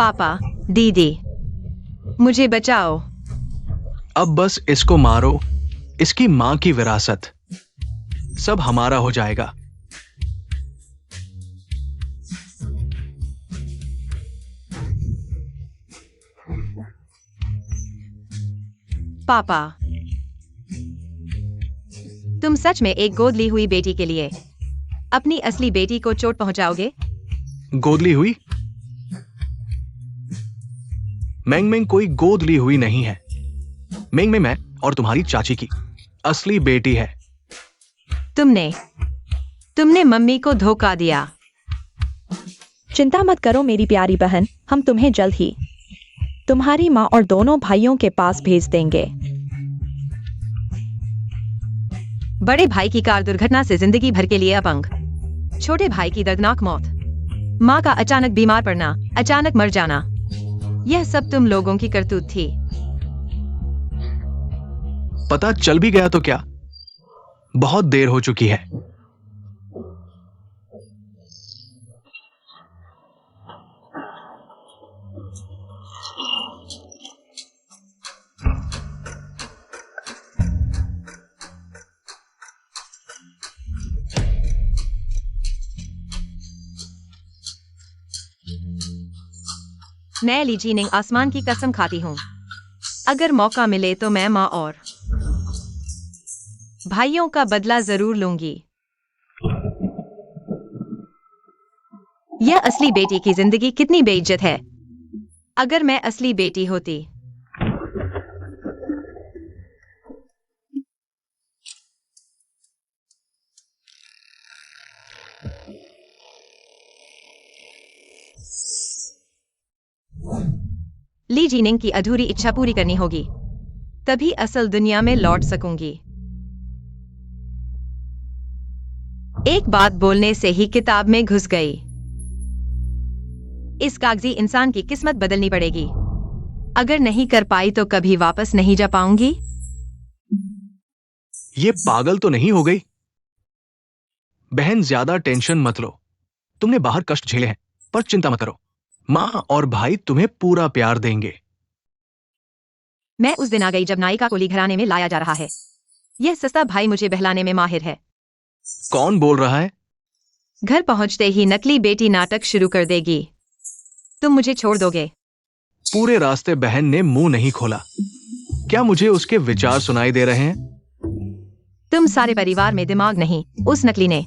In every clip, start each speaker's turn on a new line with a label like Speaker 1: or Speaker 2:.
Speaker 1: पापा, दीदी, मुझे बचाओ।
Speaker 2: अब बस इसको मारो। इसकी मां की विरासत, सब हमारा हो जाएगा।
Speaker 1: पापा, तुम सच में एक गोद ली हुई बेटी के लिए अपनी असली बेटी को चोट पहुंचाओगे?
Speaker 2: गोद ली हुई? मेंग मेंग कोई गोद ली हुई नहीं है। मेंग मेंग मैं और तुम्हारी चाची की असली बेटी है।
Speaker 1: तुमने मम्मी को धोखा दिया।
Speaker 3: चिंता मत करो मेरी प्यारी बहन, हम तुम्हें जल्द ही तुम्हारी माँ और दोनों भाइयों के पास भेज देंगे।
Speaker 1: बड़े भाई की कार दुर्घटना से जिंदगी भर के लिए अपंग, छोटे भाई की दर्दनाक मौत, माँ का अचानक बीमार पड़ना, अचानक मर जाना, यह सब तुम लोगों की करतूत थी।
Speaker 2: पता चल भी गया तो क्या? बहुत देर हो चुकी है।
Speaker 1: मैं ली जीनिंग आसमान की कसम खाती हूँ, अगर मौका मिले तो मैं माँ और भाइयों का बदला जरूर लूंगी। यह असली बेटी की जिंदगी कितनी बेइज्जत है। अगर मैं असली बेटी होती। ली जीनिंग की अधूरी इच्छा पूरी करनी होगी, तभी असल दुनिया में लौट सकूंगी। एक बात बोलने से ही किताब में घुस गई। इस कागजी इंसान की किस्मत बदलनी पड़ेगी। अगर नहीं कर पाई तो कभी वापस नहीं जा पाऊंगी।
Speaker 2: ये पागल तो नहीं हो गई? बहन, ज्यादा टेंशन मत लो। तुमने बाहर कष्ट झेले हैं, पर चिंता मत करो। माँ और भाई तुम्हें पूरा प्यार देंगे।
Speaker 1: मैं उस दिन आ गई जब नायिका को ली घराने में लाया जा रहा है। यह सस्ता भाई मुझे बहलाने में माहिर है।
Speaker 2: कौन बोल रहा है?
Speaker 1: घर पहुंचते ही नकली बेटी नाटक शुरू कर देगी। तुम मुझे छोड़ दोगे?
Speaker 2: पूरे रास्ते बहन ने मुंह नहीं खोला। क्या मुझे उसके विचार सुनाई दे रहे हैं?
Speaker 1: तुम सारे परिवार में दिमाग नहीं, उस नकली ने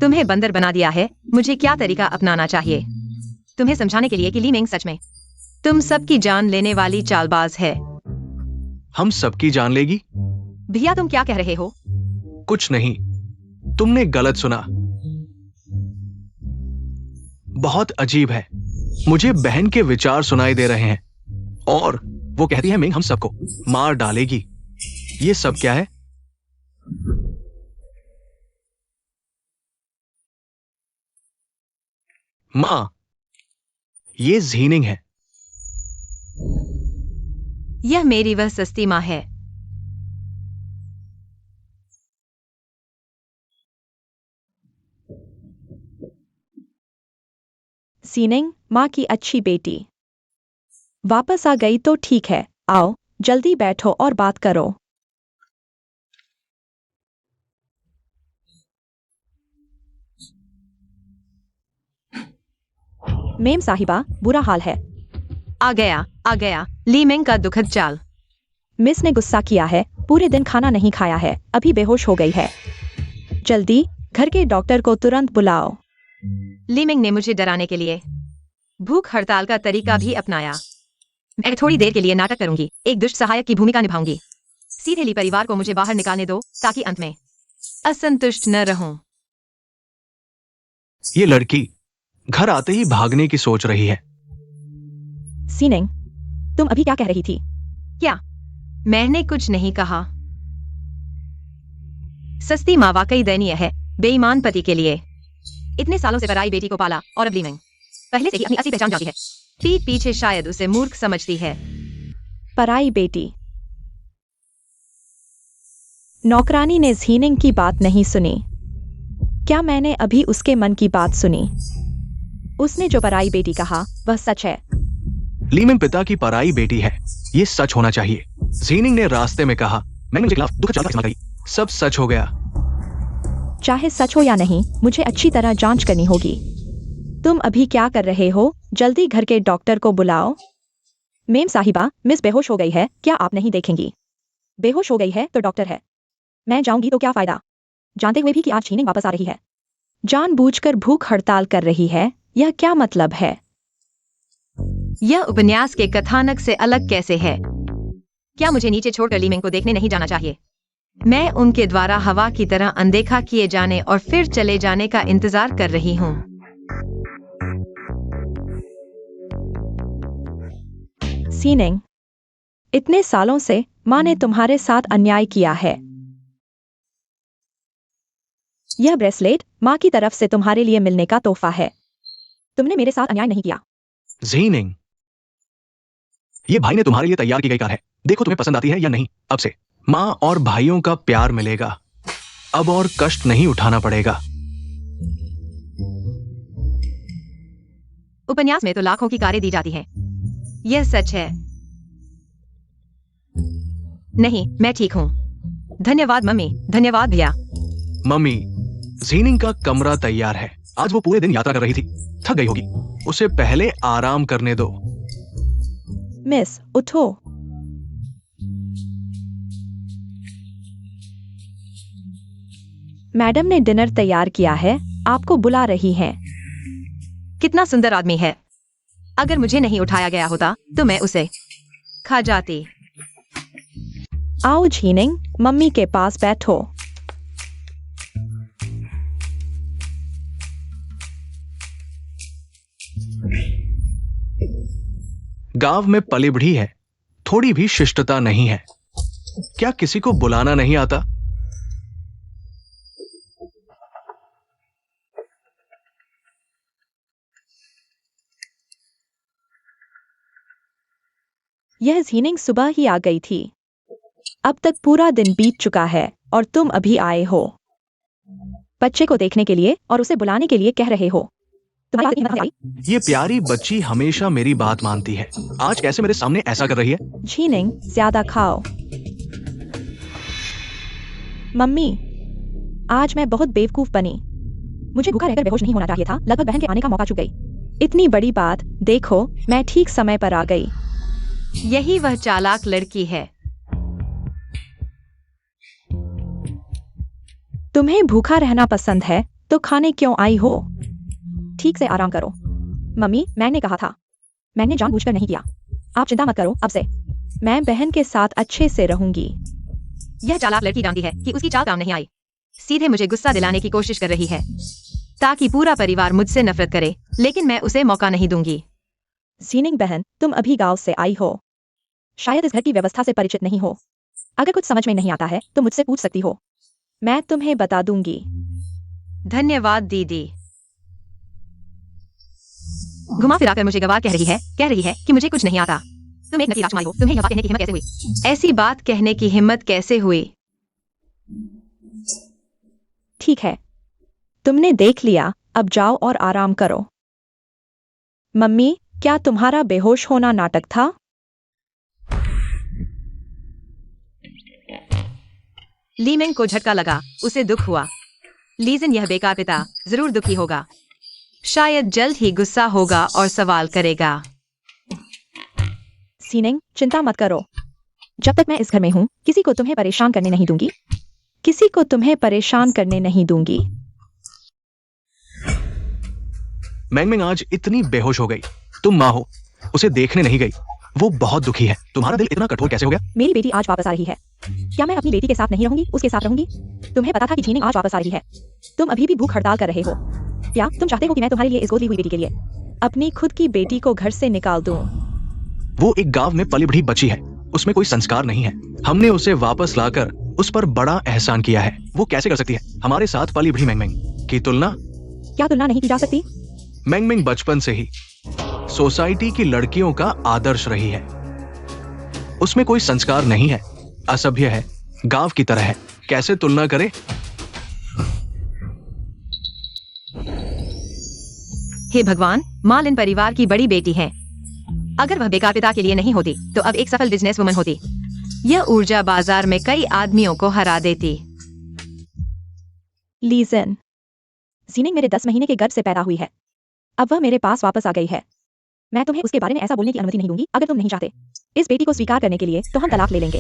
Speaker 1: तुम्हें बंदर बना दिया है। मुझे क्या तरीका अपनाना चाहिए तुम्हें समझाने के लिए कि ली मिंग सच में तुम सबकी जान लेने वाली चालबाज है।
Speaker 2: हम सबकी जान लेगी?
Speaker 1: भैया, तुम क्या कह रहे हो?
Speaker 2: कुछ नहीं, तुमने गलत सुना। बहुत अजीब है, मुझे बहन के विचार सुनाई दे रहे हैं और वो कहती है मिंग हम सबको मार डालेगी। ये सब क्या है? मां, ये ज़ीनिंग है।
Speaker 1: यह मेरी वह सस्ती माँ है।
Speaker 3: सीनिंग, माँ की अच्छी बेटी वापस आ गई तो ठीक है। आओ जल्दी बैठो और बात करो। मेम साहिबा, बुरा हाल है।
Speaker 1: आ गया ली मिंग का दुखद चाल।
Speaker 3: मिस ने गुस्सा किया है, पूरे दिन खाना नहीं खाया है, अभी बेहोश हो गई है। जल्दी घर के डॉक्टर को तुरंत बुलाओ।
Speaker 1: ली मिंग ने मुझे डराने के लिए भूख हड़ताल का तरीका भी अपनाया। मैं थोड़ी देर के लिए नाटक करूंगी, एक दुष्ट सहायक की भूमिका निभाऊंगी। सीधे ली परिवार को मुझे बाहर निकालने दो ताकि अंत में असंतुष्ट न रहूं।
Speaker 2: ये लड़की घर आते ही भागने की सोच रही है।
Speaker 3: सीनिंग, तुम अभी क्या कह रही थी?
Speaker 1: क्या? मैंने कुछ नहीं कहा। सस्ती माँ वाकई दयनीय है बेईमान पति के लिए। इतने सालों से पराई बेटी को पाला और अब ली मिंग पहले से ही अपनी असली पहचान जानती है। पीठ पीछे शायद उसे मूर्ख समझती है।
Speaker 3: पराई बेटी। नौकरानी ने ज़ीनिंग की बात नहीं सुनी। क्या मैंने अभी उसके मन की बात सुनी? उसने जो पराई बेटी कहा वह सच है।
Speaker 2: लीमिंग पिता की पराई बेटी है, ये सच होना चाहिए। जीनिंग ने रास्ते में कहा, मैंने मुझे खिलाफ दुखद चाल का इस्तेमाल करी। सब सच हो गया।
Speaker 3: चाहे सच हो या नहीं, मुझे अच्छी तरह जांच करनी होगी। तुम अभी क्या कर रहे हो? जल्दी घर के डॉक्टर को बुलाओ। मेम साहिबा, मिस बेहोश हो गई है, क्या आप नहीं देखेंगी? बेहोश हो गई है तो डॉक्टर है। मैं जाऊंगी तो क्या फायदा, जानते हुए भी कि आज छीनिंग वापस आ रही है। जानबूझकर भूख हड़ताल कर रही है, यह क्या मतलब है?
Speaker 1: यह उपन्यास के कथानक से अलग कैसे है? क्या मुझे नीचे छोड़कर लीमिंग को देखने नहीं जाना चाहिए? मैं उनके द्वारा हवा की तरह अनदेखा किए जाने और फिर चले जाने का इंतजार कर रही हूँ।
Speaker 3: सीनिंग, इतने सालों से माँ ने तुम्हारे साथ अन्याय किया है। यह ब्रेसलेट माँ की तरफ से तुम्हारे लिए मिलने का तोहफा है। तुमने मेरे साथ अन्याय नहीं किया।
Speaker 2: जीनिंग, ये भाई ने तुम्हारे लिए तैयार की गई कार है, देखो तुम्हें पसंद आती है या नहीं। अब से माँ और भाइयों का प्यार मिलेगा, अब और कष्ट नहीं उठाना पड़ेगा।
Speaker 1: उपन्यास में तो लाखों की कारें दी जाती हैं। यह सच है? नहीं, मैं ठीक हूँ। धन्यवाद मम्मी। धन्यवाद भैया।
Speaker 2: मम्मी, जीनिंग का कमरा तैयार है। आज वो पूरे दिन यात्रा कर रही थी, थक गई होगी, उसे पहले आराम करने दो।
Speaker 3: मिस, उठो। मैडम ने डिनर तैयार किया है, आपको बुला रही हैं।
Speaker 1: कितना सुंदर आदमी है। अगर मुझे नहीं उठाया गया होता तो मैं उसे खा जाती।
Speaker 3: आओ झीनिंग, मम्मी के पास बैठो।
Speaker 2: गांव में पली बढ़ी है, थोड़ी भी शिष्टता नहीं है। क्या किसी को बुलाना नहीं आता?
Speaker 3: यह झीनिंग सुबह ही आ गई थी। अब तक पूरा दिन बीत चुका है और तुम अभी आए हो बच्चे को देखने के लिए और उसे बुलाने के लिए कह रहे हो। तुम्हारी बात इतनी हिम्मत आई?
Speaker 2: ये प्यारी बच्ची हमेशा मेरी बात मानती है, आज कैसे मेरे सामने ऐसा कर रही है?
Speaker 3: झीनिंग, ज्यादा खाओ। मम्मी, आज मैं बहुत बेवकूफ बनी। मुझे भूखा रहकर बेहोश नहीं होना चाहिए था। लगभग बहन के आने का मौका चूक गई। इतनी बड़ी बात, देखो मैं ठीक समय पर आ गई।
Speaker 1: यही वह चालाक लड़की है।
Speaker 3: तुम्हें भूखा रहना पसंद है तो खाने क्यों आई हो? ठीक से आराम करो। मम्मी, मैंने कहा था। मैंने जानबूझकर नहीं किया। आप चिंता मत करो, अब से मैं बहन के साथ अच्छे से रहूंगी।
Speaker 1: यह चालाक लड़की जानती है कि उसकी चाल काम नहीं आई। सीधे मुझे गुस्सा दिलाने की कोशिश कर रही है ताकि पूरा परिवार मुझसे नफरत करे, लेकिन मैं उसे मौका नहीं दूंगी।
Speaker 3: सीनिंग बहन, तुम अभी गांव से आई हो, शायद इस घर की व्यवस्था से परिचित नहीं हो। अगर कुछ समझ में नहीं आता है तो मुझसे पूछ सकती हो, मैं तुम्हें बता दूंगी।
Speaker 1: धन्यवाद दीदी। घुमा फिराकर मुझे गवार कह रही है कि मुझे कुछ नहीं आता। तुम एक नकली राजकुमारी हो, तुम्हें यह बात कहने की हिम्मत कैसे हुई? ऐसी बात कहने की हिम्मत कैसे हुई?
Speaker 3: ठीक है, तुमने देख लिया, अब जाओ और आराम करो। मम्मी, क्या तुम्हारा बेहोश होना नाटक था?
Speaker 1: लीमिंग को झटका लगा, उसे दुख हुआ। लीजिन, यह बेकार पिता जरूर दुखी होगा, शायद जल्द ही गुस्सा होगा और सवाल करेगा।
Speaker 3: सीनिंग, चिंता मत करो। जब तक मैं इस घर में हूं, किसी को तुम्हें परेशान करने नहीं दूंगी। किसी को तुम्हें परेशान करने नहीं दूंगी।
Speaker 2: मैंगमिंग आज इतनी बेहोश हो गई, तुम माँ हो, उसे देखने नहीं गई। वो बहुत दुखी है। तुम्हारा दिल इतना कठोर कैसे हो गया?
Speaker 3: मेरी बेटी आज वापस आ रही है। क्या मैं अपनी बेटी के साथ नहीं रहूंगी, उसके साथ रहूंगी? तुम्हें पता था कि झीनिंग आज वापस आ रही है। तुम अभी भी भूख हड़ताल कर रहे हो। क्या तुम चाहते हो कि मैं तुम्हारे लिए इस गोदी हुई बेटी के लिए अपनी खुद की बेटी को घर से निकाल दूं?
Speaker 2: वो एक गांव में पली बढ़ी बच्ची है, उसमें कोई संस्कार नहीं है। हमने उसे वापस लाकर उस पर बड़ा एहसान किया है। वो कैसे कर सकती है हमारे साथ पली बढ़ी मैंगमिंग की तुलना?
Speaker 3: क्या तुलना नहीं की जा सकती?
Speaker 2: मैंगमिंग बचपन से ही सोसाइटी की लड़कियों का आदर्श रही है। उसमें कोई संस्कार नहीं है, असभ्य है, गांव की तरह है। कैसे तुलना करे?
Speaker 1: हे भगवान, मालिन परिवार की बड़ी बेटी है। अगर वह बेकार पिता के लिए नहीं होती तो अब एक सफल बिजनेस वुमन होती। यह ऊर्जा बाजार में कई आदमियों को हरा देती।
Speaker 3: लीजन, जीनिंग मेरे 10 महीने के गर्भ से पैदा हुई है। अब वह मेरे पास वापस आ गई है। मैं तुम्हें उसके बारे में ऐसा बोलने की अनुमति नहीं दूंगी। अगर तुम नहीं चाहते इस बेटी को स्वीकार करने के लिए तो हम तलाक ले लेंगे।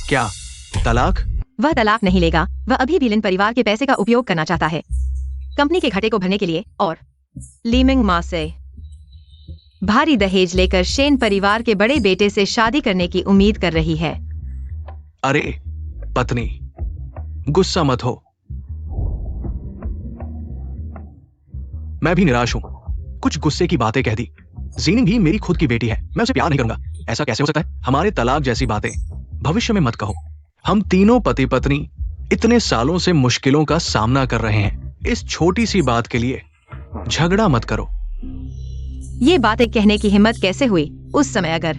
Speaker 2: क्या तलाक?
Speaker 1: वह तलाक नहीं लेगा। वह अभी भी लिन परिवार के पैसे का उपयोग करना चाहता है, कंपनी के घाटे को भरने के लिए, और लीमिंग माँ से भारी दहेज लेकर शेन परिवार के बड़े बेटे से शादी करने की उम्मीद कर रही है।
Speaker 2: अरे पत्नी, गुस्सा मत हो। मैं भी निराश हूं। कुछ गुस्से की बातें कह दी। जीनिंग भी मेरी खुद की बेटी है। मैं उसे प्यार नहीं करूंगा। ऐसा कैसे हो सकता है? हमारे तलाक जैसी बातें भविष्य में मत कहो। हम तीनों पति पत्नी इतने सालों से मुश्किलों का सामना कर रहे हैं। इस छोटी सी बात के लिए झगड़ा मत करो।
Speaker 1: ये बातें कहने की हिम्मत कैसे हुई उस समय? अगर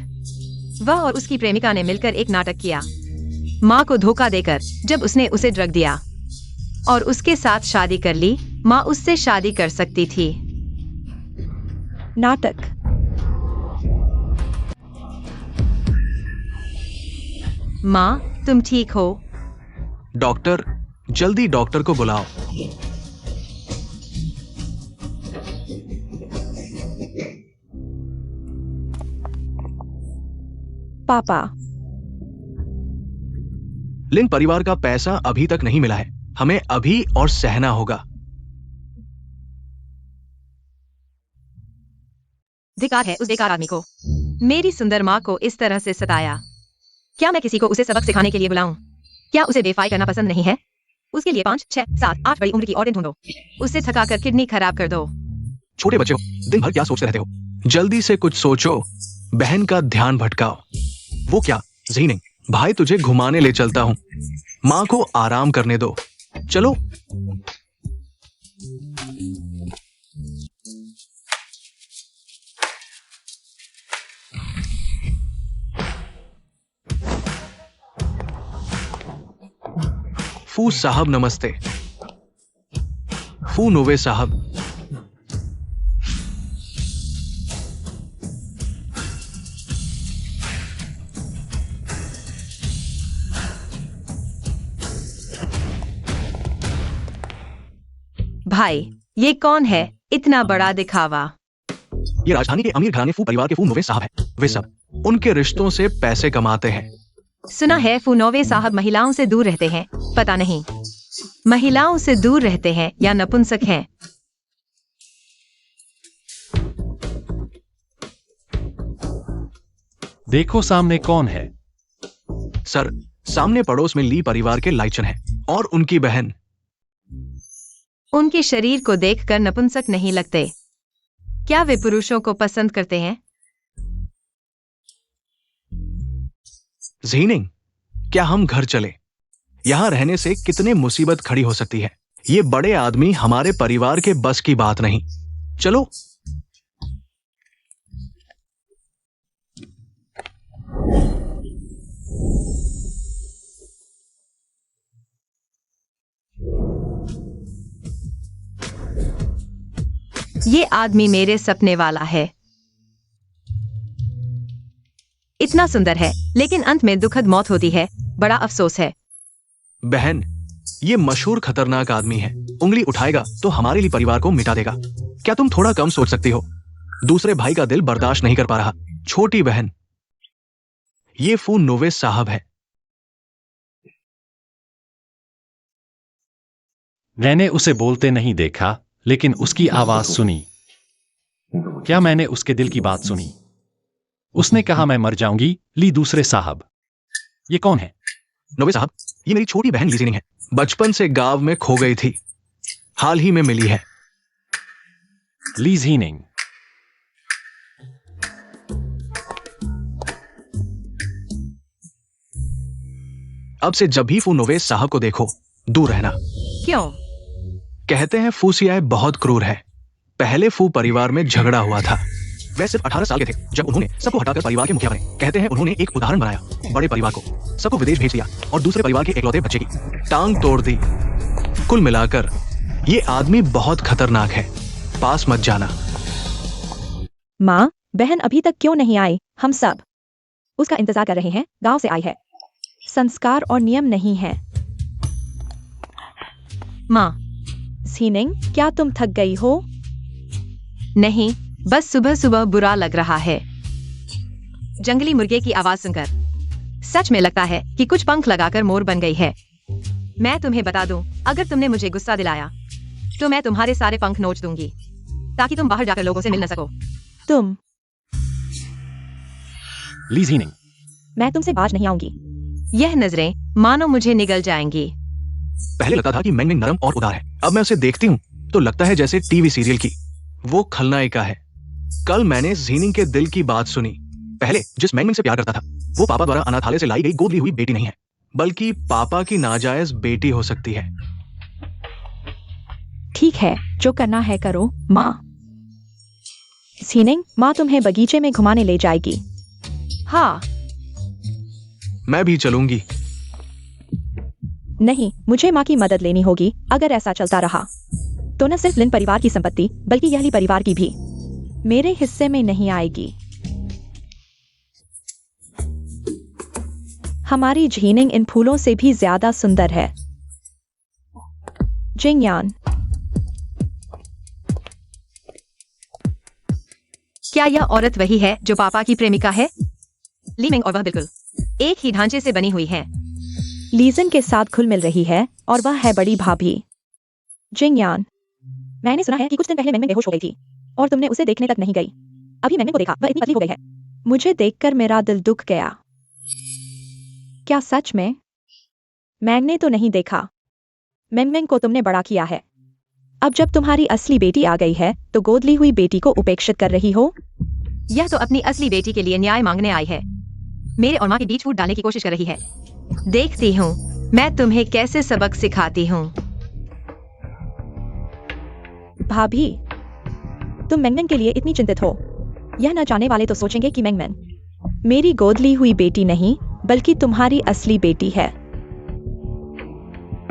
Speaker 1: वह और उसकी प्रेमिका ने मिलकर एक नाटक किया, माँ को धोखा देकर, जब उसने उसे ड्रग दिया और उसके साथ शादी कर ली, माँ उससे शादी कर सकती थी।
Speaker 3: नाटक?
Speaker 1: माँ, तुम ठीक हो?
Speaker 2: डॉक्टर, जल्दी डॉक्टर को बुलाओ।
Speaker 3: पापा,
Speaker 2: लिन परिवार का पैसा अभी तक नहीं मिला है। हमें अभी और सहना होगा।
Speaker 1: धिक्कार है उस बेकार आदमी को। मेरी सुंदर माँ को इस तरह से सताया। क्या मैं किसी को उसे सबक सिखाने के लिए बुलाऊं? क्या उसे बेफाई करना पसंद नहीं है? उसके लिए 5, 6, 7, 8 बड़ी उम्र की औरतें ढूंढो। उसे थका कर किडनी खराब कर दो।
Speaker 2: छोटे बच्चे हो, दिन भर क्या सोचते रहते हो? जल्दी से कुछ सोचो। बहन का ध्यान भटकाओ। वो क्या? जीनिंग, भाई तुझे घुमाने ले चलता हूं। माँ को आराम करने दो। चलो। फू साहब नमस्ते। फू नोवे साहब।
Speaker 1: भाई, ये कौन है? इतना बड़ा दिखावा।
Speaker 2: ये राजधानी के अमीर घराने फू परिवार के फू नोवे साहब हैं। वे सब उनके रिश्तों से पैसे कमाते हैं।
Speaker 1: सुना है फूनोवे साहब महिलाओं से दूर रहते हैं। पता नहीं महिलाओं से दूर रहते हैं या नपुंसक हैं।
Speaker 4: देखो सामने कौन है?
Speaker 2: सर, सामने पड़ोस में ली परिवार के लाइचन हैं और उनकी बहन।
Speaker 1: उनके शरीर को देखकर नपुंसक नहीं लगते। क्या वे पुरुषों को पसंद करते हैं?
Speaker 2: जीनिंग, क्या हम घर चले? यहां रहने से कितने मुसीबत खड़ी हो सकती है। ये बड़े आदमी हमारे परिवार के बस की बात नहीं। चलो।
Speaker 1: ये आदमी मेरे सपने वाला है। इतना सुंदर है, लेकिन अंत में दुखद मौत होती है। बड़ा अफसोस है।
Speaker 2: बहन, ये मशहूर खतरनाक आदमी है। उंगली उठाएगा तो हमारे लिए परिवार को मिटा देगा। क्या तुम थोड़ा कम सोच सकती हो? दूसरे भाई का दिल बर्दाश्त नहीं कर पा रहा। छोटी बहन, ये फू नोवे साहब है।
Speaker 4: मैंने उसे बोलते नहीं देखा, लेकिन उसकी आवाज सुनी। क्या मैंने उसके दिल की बात सुनी? उसने कहा मैं मर जाऊंगी। ली दूसरे साहब। ये कौन है?
Speaker 2: नोवे साहब, ये मेरी छोटी बहन लीजिनिंग है। बचपन से गांव में खो गई थी, हाल ही में मिली है।
Speaker 4: ली जीनिंग।
Speaker 2: अब से जब भी फू नोवे साहब को देखो, दूर रहना।
Speaker 1: क्यों?
Speaker 2: कहते हैं फूसियाए बहुत क्रूर है। पहले फू परिवार में झगड़ा हुआ था। वे सिर्फ 18 साल के थे जब उन्होंने सबको हटाकर परिवार के मुखिया बने। कहते हैं उन्होंने एक उदाहरण बनाया। बड़े परिवार को सबको विदेश भेज दिया और दूसरे परिवार के इकलौते बच्चे की टांग तोड़ दी। कुल मिलाकर ये आदमी बहुत खतरनाक है। पास मत जाना।
Speaker 3: माँ, बहन अभी तक क्यों नहीं आई? हम सब उसका इंतजार कर रहे हैं। गांव से आई है। संस्कार और नियम नहीं है।
Speaker 1: माँ।
Speaker 3: झीनिंग, क्या तुम थक गई हो?
Speaker 1: नहीं, बस सुबह सुबह बुरा लग रहा है। जंगली मुर्गे की आवाज सुनकर सच में लगता है कि कुछ पंख लगाकर मोर बन गई है। मैं तुम्हें बता दूं, अगर तुमने मुझे गुस्सा दिलाया तो मैं तुम्हारे सारे पंख नोच दूंगी ताकि तुम बाहर जाकर लोगों से मिल न सको।
Speaker 3: तुम
Speaker 4: ली जीनिंग,
Speaker 3: मैं तुमसे बाज नहीं आऊंगी।
Speaker 1: यह नजरें मानो मुझे निगल जाएंगी।
Speaker 2: पहले लगता था कि मैंग मैंग नरम और उदार है, अब मैं उसे देखती हूँ तो लगता है जैसे टीवी सीरियल की वो खलनायिका है। कल मैंने जीनिंग के दिल की बात सुनी। पहले जिस मैंग मैंग से प्यार करता था, वो पापा द्वारा अनाथालय से लाई गई गोद ली हुई बेटी नहीं है, बल्कि पापा की नाजायज बेटी हो सकती है।
Speaker 3: ठीक है, जो करना है करो माँ। झीनिंग, माँ तुम्हें बगीचे में घुमाने ले जाएगी।
Speaker 1: हाँ,
Speaker 2: मैं भी चलूंगी।
Speaker 3: नहीं, मुझे माँ की मदद लेनी होगी। अगर ऐसा चलता रहा तो न सिर्फ लिन परिवार की संपत्ति बल्कि यहली परिवार की भी मेरे हिस्से में नहीं आएगी। हमारी झीनिंग इन फूलों से भी ज्यादा सुंदर है। जिंगयान,
Speaker 1: क्या यह औरत वही है जो पापा की प्रेमिका है? लीमिंग और वह बिल्कुल एक ही ढांचे से बनी हुई है।
Speaker 3: लीजन के साथ घुल मिल रही है और वह है बड़ी भाभी। जिंगयान, मैंने सुना है कि कुछ दिन पहले मैंने बेहोश हो गई थी और तुमने उसे देखने तक नहीं गई। अभी मैंने को देखा, वह इतनी पतली हो गई है। मुझे देखकर मेरा दिल दुख गया। क्या सच में? मैंने तो नहीं देखा। मैंग को तुमने बड़ा किया है। अब जब तुम्हारी असली बेटी आ गई है तो गोद ली हुई बेटी को उपेक्षित कर रही हो।
Speaker 1: यह तो अपनी असली बेटी के लिए न्याय मांगने आई है। मेरे और माँ के बीच फूट डालने की कोशिश कर रही है। देखती हूँ मैं तुम्हें कैसे सबक सिखाती हूँ।
Speaker 3: भाभी, तुम मैंगमैन के लिए इतनी चिंतित हो। यह न जाने वाले तो सोचेंगे कि मैंगमैन मेरी गोद ली हुई बेटी नहीं बल्कि तुम्हारी असली बेटी है।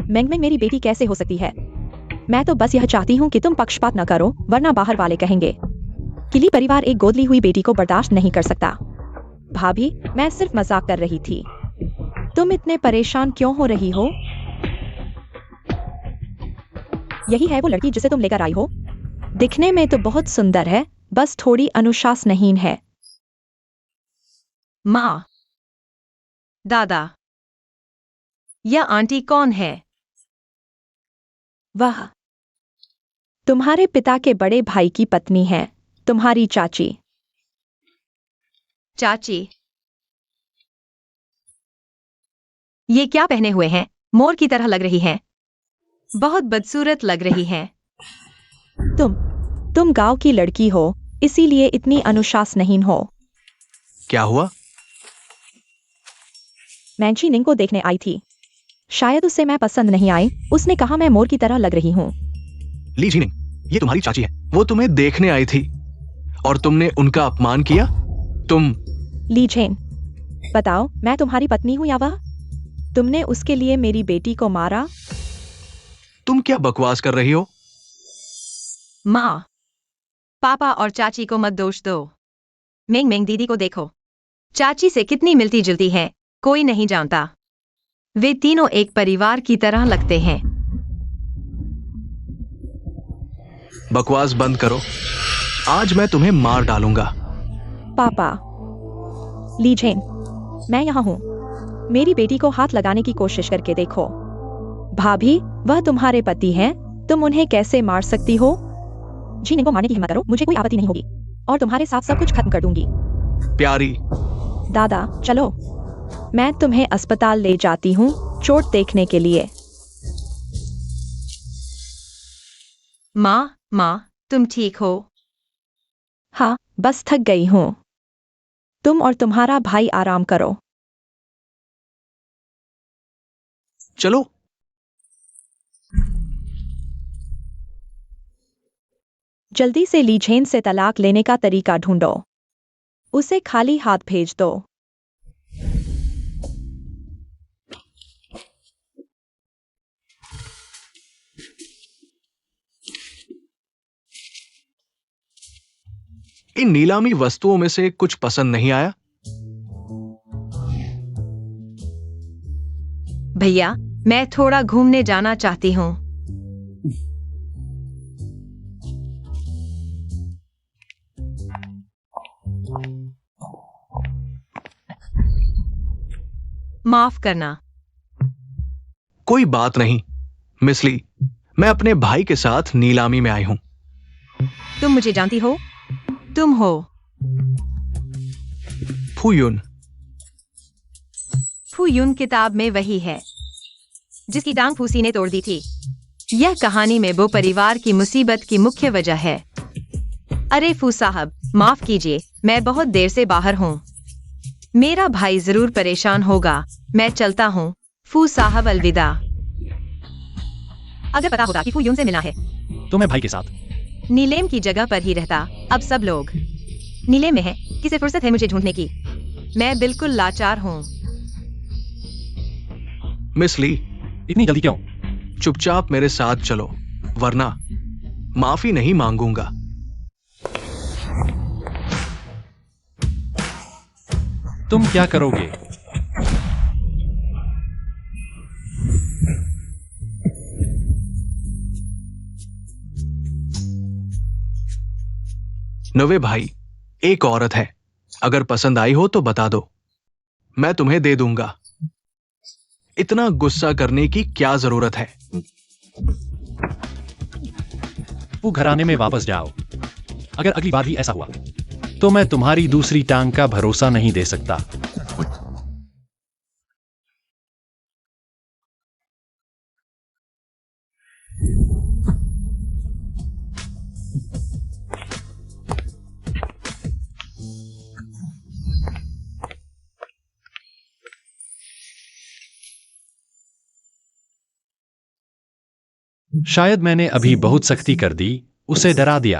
Speaker 3: मैंगमैन मेरी बेटी कैसे हो सकती है? मैं तो बस यह चाहती हूँ कि तुम पक्षपात न करो, वरना बाहर वाले कहेंगे कि ली परिवार एक गोद ली हुई बेटी को बर्दाश्त नहीं कर सकता। भाभी, मैं सिर्फ मजाक कर रही थी। तुम इतने परेशान क्यों हो रही हो? यही है वो लड़की जिसे तुम लेकर आई हो? दिखने में तो बहुत सुंदर है, बस थोड़ी अनुशासनहीन है।
Speaker 1: माँ, दादा, यह आंटी कौन है?
Speaker 3: वह तुम्हारे पिता के बड़े भाई की पत्नी है, तुम्हारी चाची।
Speaker 1: चाची, ये क्या पहने हुए हैं? मोर की तरह लग रही हैं। बहुत बदसूरत लग रही हैं।
Speaker 3: तुम गांव की लड़की हो, इसीलिए इतनी अनुशासनहीन हो।
Speaker 2: क्या हुआ?
Speaker 3: मैं झीनिंग को देखने आई थी। शायद उसे मैं पसंद नहीं आई। उसने कहा मैं मोर की तरह लग रही हूँ।
Speaker 2: ली जीनिंग, ये तुम्हारी चाची है। वो तुम्हें देखने आई थी और तुमने उनका अपमान किया। तुम
Speaker 3: ली झेन, बताओ, मैं तुम्हारी पत्नी हूँ या वह? तुमने उसके लिए मेरी बेटी को मारा।
Speaker 2: तुम क्या बकवास कर रही हो?
Speaker 1: माँ, पापा और चाची को मत दोष दो। मेंग मेंग दीदी को देखो, चाची से कितनी मिलती जुलती है, कोई नहीं जानता। वे तीनों एक परिवार की तरह लगते हैं।
Speaker 2: बकवास बंद करो, आज मैं तुम्हें मार डालूंगा।
Speaker 3: पापा, ली झेन, मैं यहाँ हूँ। मेरी बेटी को हाथ लगाने की कोशिश करके देखो। भाभी, वह तुम्हारे पति हैं, तुम उन्हें कैसे मार सकती हो? झीनिंग को मारने की हिम्मत करो, मुझे कोई आपत्ति नहीं होगी और तुम्हारे साथ सब कुछ खत्म कर दूंगी।
Speaker 2: प्यारी,
Speaker 3: दादा, चलो, मैं तुम्हें अस्पताल ले जाती हूँ चोट देखने के लिए।
Speaker 1: माँ, तुम ठीक हो?
Speaker 3: हाँ, बस थक गई हूँ। तुम और तुम्हारा भाई आराम करो।
Speaker 2: चलो।
Speaker 3: जल्दी से ली झेन से तलाक लेने का तरीका ढूंढो। उसे खाली हाथ भेज दो।
Speaker 2: इन नीलामी वस्तुओं में से कुछ पसंद नहीं आया?
Speaker 1: भैया, मैं थोड़ा घूमने जाना चाहती हूँ। माफ करना।
Speaker 2: कोई बात नहीं मिस ली, मैं अपने भाई के साथ नीलामी में आई हूं।
Speaker 1: तुम मुझे जानती हो? तुम हो
Speaker 2: फुयुन।
Speaker 1: फुयुन किताब में वही है जिसकी टांग फूसी ने तोड़ दी थी। यह कहानी में वो परिवार की मुसीबत की मुख्य वजह है। अरे फू साहब, माफ कीजिए, मैं बहुत देर से बाहर हूँ। मेरा भाई जरूर परेशान होगा। मैं चलता हूँ। फू साहब, अलविदा। अगर पता होगा कि फुयुन से मिलना है
Speaker 4: तो मैं भाई के साथ
Speaker 1: नीलेम की जगह पर ही रहता। अब सब लोग नीलेम में है। किसे फुर्सत है मुझे ढूंढने की? मैं बिल्कुल लाचार हूँ।
Speaker 2: मिस ली,
Speaker 4: इतनी जल्दी क्यों?
Speaker 2: चुपचाप मेरे साथ चलो, वरना माफी नहीं मांगूंगा।
Speaker 4: तुम क्या करोगे?
Speaker 2: नवे भाई, एक औरत है। अगर पसंद आई हो तो बता दो, मैं तुम्हें दे दूंगा। इतना गुस्सा करने की क्या जरूरत है?
Speaker 4: वो घराने में वापस जाओ। अगर अगली बार भी ऐसा हुआ तो मैं तुम्हारी दूसरी टांग का भरोसा नहीं दे सकता। शायद मैंने अभी बहुत सख्ती कर दी, उसे डरा दिया।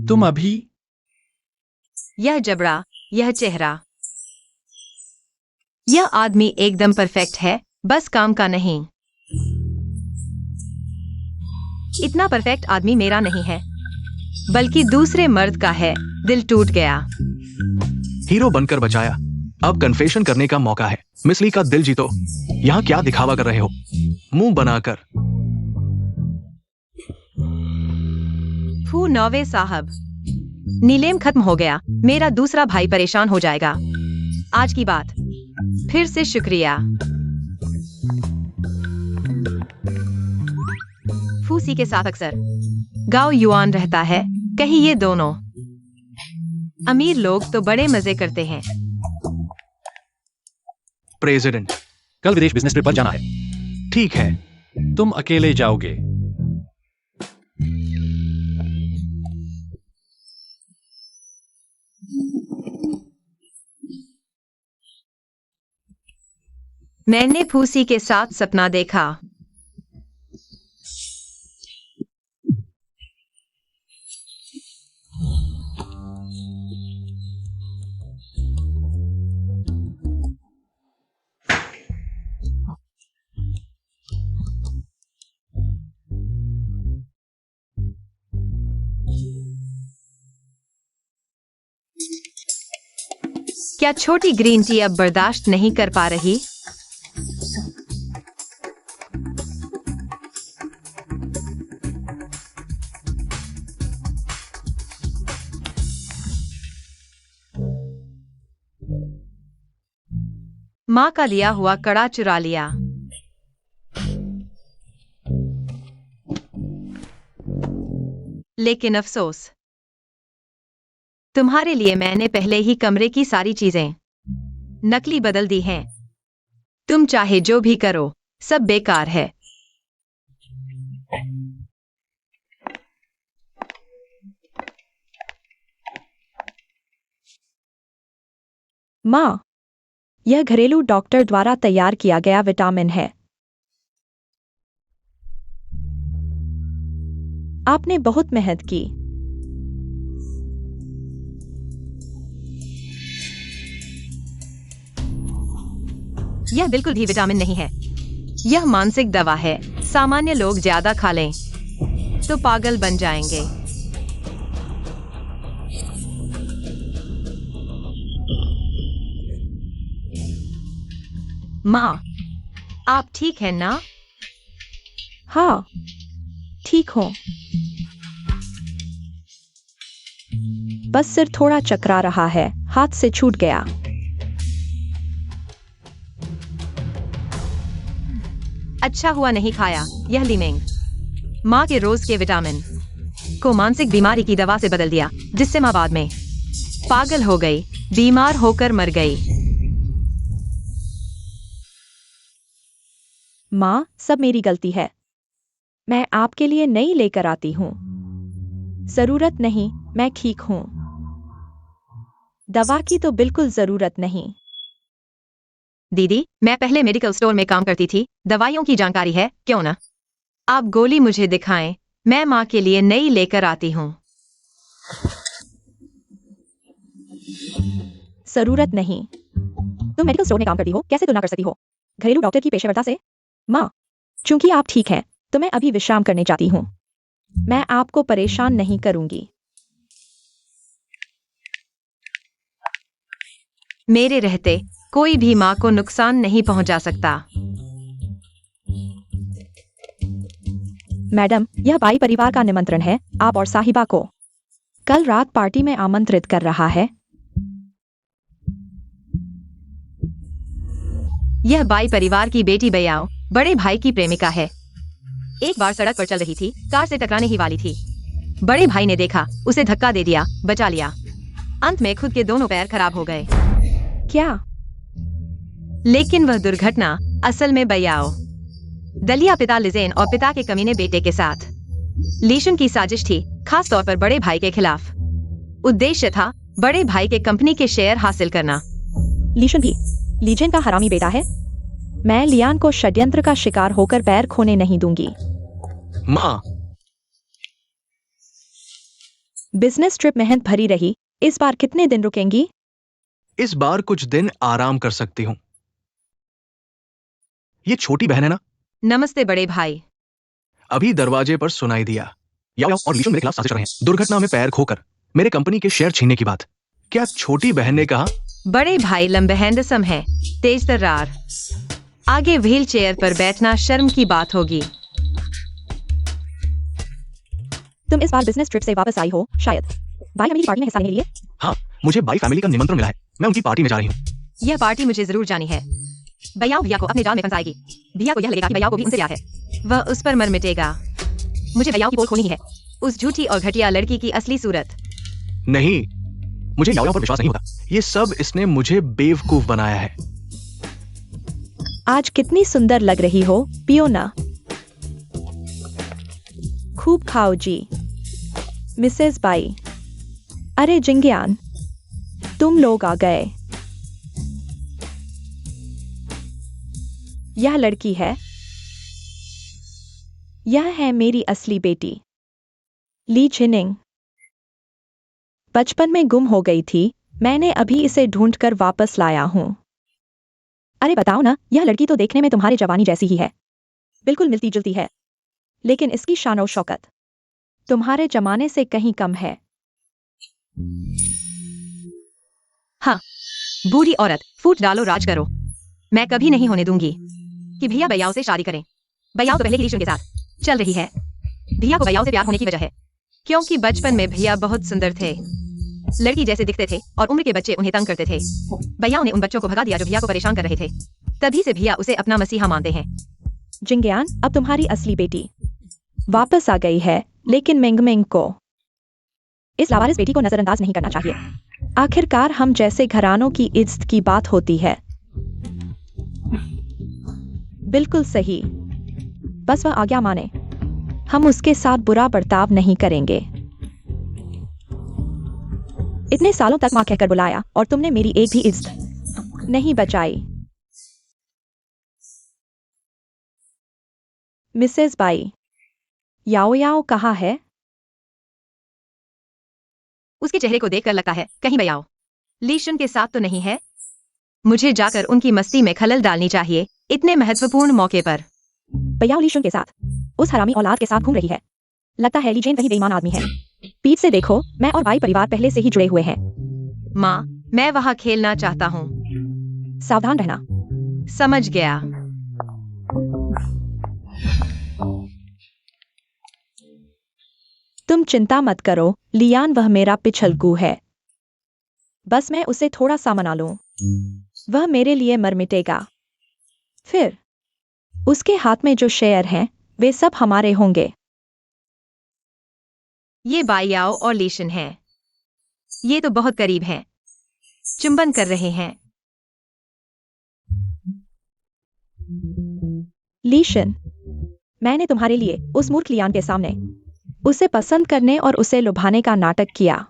Speaker 4: तुम अभी
Speaker 1: यह जबड़ा, यह चेहरा, यह आदमी एकदम परफेक्ट है, बस काम का नहीं। इतना परफेक्ट आदमी मेरा नहीं है, बल्कि दूसरे मर्द का है। दिल टूट गया।
Speaker 2: हीरो बनकर बचाया, अब कन्फेशन करने का मौका है। मिस ली का दिल जीतो। यहां क्या दिखावा कर रहे हो, मुंह बनाकर?
Speaker 1: फू नौवे साहब, नीलेम खत्म हो गया। मेरा दूसरा भाई परेशान हो जाएगा। आज की बात फिर से शुक्रिया। फूसी के साथ अक्सर गाओ युआन रहता है। कहीं ये दोनों अमीर लोग तो बड़े मजे करते हैं।
Speaker 2: प्रेसिडेंट,
Speaker 4: कल विदेश बिजनेस ट्रिप पर जाना है।
Speaker 2: ठीक है।
Speaker 4: तुम अकेले जाओगे?
Speaker 1: मैंने फूसी के साथ सपना देखा। क्या छोटी ग्रीन टी अब बर्दाश्त नहीं कर पा रही? माँ का दिया हुआ कड़ा चुरा लिया। लेकिन अफसोस, तुम्हारे लिए मैंने पहले ही कमरे की सारी चीजें नकली बदल दी हैं। तुम चाहे जो भी करो, सब बेकार है।
Speaker 3: माँ, यह घरेलू डॉक्टर द्वारा तैयार किया गया विटामिन है। आपने बहुत मेहनत की।
Speaker 1: यह बिल्कुल भी विटामिन नहीं है। यह मानसिक दवा है। सामान्य लोग ज्यादा खा लें तो पागल बन जाएंगे। माँ, आप ठीक हैं ना?
Speaker 3: हाँ, ठीक हूँ। बस सिर थोड़ा चकरा रहा है, हाथ से छूट गया।
Speaker 1: अच्छा हुआ नहीं खाया यह लीमिंग। माँ के रोज के विटामिन को मानसिक बीमारी की दवा से बदल दिया, जिससे माँ बाद में पागल हो गई, बीमार होकर मर गई।
Speaker 3: माँ, सब मेरी गलती है। मैं आपके लिए नई लेकर आती हूँ। जरूरत नहीं, मैं ठीक हूँ। दवा की तो बिल्कुल जरूरत नहीं।
Speaker 1: दीदी, मैं पहले मेडिकल स्टोर में काम करती थी, दवाइयों की जानकारी है, क्यों ना आप गोली मुझे दिखाएं, मैं माँ के लिए नई लेकर आती हूँ।
Speaker 3: जरूरत नहीं। तुम मेडिकल स्टोर में काम करती हो, कैसे तुलना कर सकती हो घरेलू डॉक्टर की पेशेवरता से? माँ, चूंकि आप ठीक हैं, तो मैं अभी विश्राम करने जाती हूँ। मैं आपको परेशान नहीं करूंगी।
Speaker 1: मेरे रहते कोई भी माँ को नुकसान नहीं पहुंचा सकता।
Speaker 3: मैडम, यह बाई परिवार का निमंत्रण है, आप और साहिबा को कल रात पार्टी में आमंत्रित कर रहा है।
Speaker 1: यह बाई परिवार की बेटी बयाओ बड़े भाई की प्रेमिका है। एक बार सड़क पर चल रही थी, कार से टकराने ही वाली थी। बड़े भाई ने देखा, उसे धक्का दे दिया, बचा लिया। अंत में खुद के दोनों पैर खराब हो गए।
Speaker 3: क्या?
Speaker 1: लेकिन वह दुर्घटना असल में बयाओ दलिया पिता लिजेन और पिता के कमीने बेटे के साथ लीशन की साजिश थी, खास तौर पर बड़े भाई के खिलाफ। उद्देश्य था बड़े भाई के कंपनी के शेयर हासिल करना।
Speaker 3: लीशन भी लीजेन का हरामी बेटा है। मैं लियान को षड्यंत्र का शिकार होकर पैर खोने नहीं दूंगी।
Speaker 2: माँ,
Speaker 3: बिजनेस ट्रिप मेहनत भरी रही, इस बार कितने दिन रुकेंगी?
Speaker 2: इस बार कुछ दिन आराम कर सकती हूँ। ये छोटी बहन है ना?
Speaker 1: नमस्ते बड़े भाई।
Speaker 2: अभी दरवाजे पर सुनाई दिया। याओ और लीशुन मेरे खिलाफ साजिश कर रहे हैं, दुर्घटना में पैर खोकर मेरे कंपनी के शेयर छीनने की बात। क्या छोटी बहन ने कहा?
Speaker 1: बड़े भाई लंबे हैंडसम है, तेज तर्रार। आगे व्हील चेयर पर बैठना शर्म की बात होगी।
Speaker 3: तुम इस बार बिजनेस ट्रिप से वापस आई हो शायद, बाई फैमिली पार्टी में हिस्सा लेने के लिए?
Speaker 2: हाँ, मुझे बाई फैमिली का निमंत्रण मिला है, मैं उनकी पार्टी में जा रही हूँ।
Speaker 1: यह पार्टी मुझे जरूर जानी है। बयाओ भैया को अपने जाल में फंसाएगी। भैया को यह लगेगा कि बयाओ को भी उनसे प्यार है, वह उस पर मर मिटेगा। मुझे बयाओ की पोल खोलनी है, उस झूठी और घटिया लड़की की असली सूरत।
Speaker 2: नहीं, मुझे याओ पर विश्वास नहीं होता। ये सब इसने मुझे बेवकूफ बनाया है।
Speaker 3: आज कितनी सुंदर लग रही हो, पियो ना। खूब खाओ जी, मिसेस बाई। अरे जिंगियान, तुम लोग आ गए। यह लड़की है, यह है मेरी असली बेटी ली छिनिंग। बचपन में गुम हो गई थी, मैंने अभी इसे ढूंढकर वापस लाया हूं। अरे बताओ ना, यह लड़की तो देखने में तुम्हारे जवानी जैसी ही है, बिल्कुल मिलती जुलती है, लेकिन इसकी शान और शौकत तुम्हारे जमाने से कहीं कम है।
Speaker 1: हाँ, बूढ़ी औरत, फूट डालो राज करो। मैं कभी नहीं होने दूंगी कि भैया बयाओ से शादी करें। बयाओ तो पहले ही लीशन के साथ चल रही है। भैया को बयाओ से प्यार होने की वजह है क्योंकि बचपन में भैया बहुत सुंदर थे, लड़की जैसे दिखते थे और उम्र के बच्चे उन्हें तंग करते थे। बयाओ ने उन बच्चों को भगा दिया जो भैया को परेशान कर रहे थे। तभी से भैया उसे अपना मसीहा मानते हैं।
Speaker 3: जिंगियान, अब तुम्हारी असली बेटी वापस आ गई है, लेकिन मिंगमिंग को इस लावारिस बेटी को नजरअंदाज नहीं करना चाहिए। आखिरकार हम जैसे घरानों की इज्जत की बात होती है। बिल्कुल सही, बस वह आज्ञा माने, हम उसके साथ बुरा बर्ताव नहीं करेंगे। इतने सालों तक मां कहकर बुलाया और तुमने मेरी एक भी इज्जत नहीं बचाई। मिसेस बाई, याओ याओ कहाँ है?
Speaker 1: उसके चेहरे को देखकर लगता है कहीं बयाओ लीशन के साथ तो नहीं है। मुझे जाकर उनकी मस्ती में खलल डालनी चाहिए इतने महत्वपूर्ण मौके पर।
Speaker 3: बयाओ लीशन के साथ, उस हरामी औलाद के साथ घूम रही है। लगता है लीजेन कहीं बेईमान आदमी है। पीठ से देखो, मैं और बाई परिवार पहले से ही जुड़े हुए हैं।
Speaker 1: माँ, मैं वहाँ खेलना चाहता हूँ।
Speaker 3: सावधान रहना,
Speaker 1: समझ गया।
Speaker 3: तुम चिंता मत करो, लियान वह मेरा पिछलगू है। बस मैं उसे थोड़ा सा मना लूं, वह मेरे लिए मर मिटेगा। फिर उसके हाथ में जो शेयर हैं, वे सब हमारे होंगे।
Speaker 1: ये बाइयाओ और लीशन हैं। ये तो बहुत करीब हैं। चुंबन कर रहे हैं।
Speaker 3: लीशन, मैंने तुम्हारे लिए उस मूर्ख लियान के सामने उसे पसंद करने और उसे लुभाने का नाटक किया।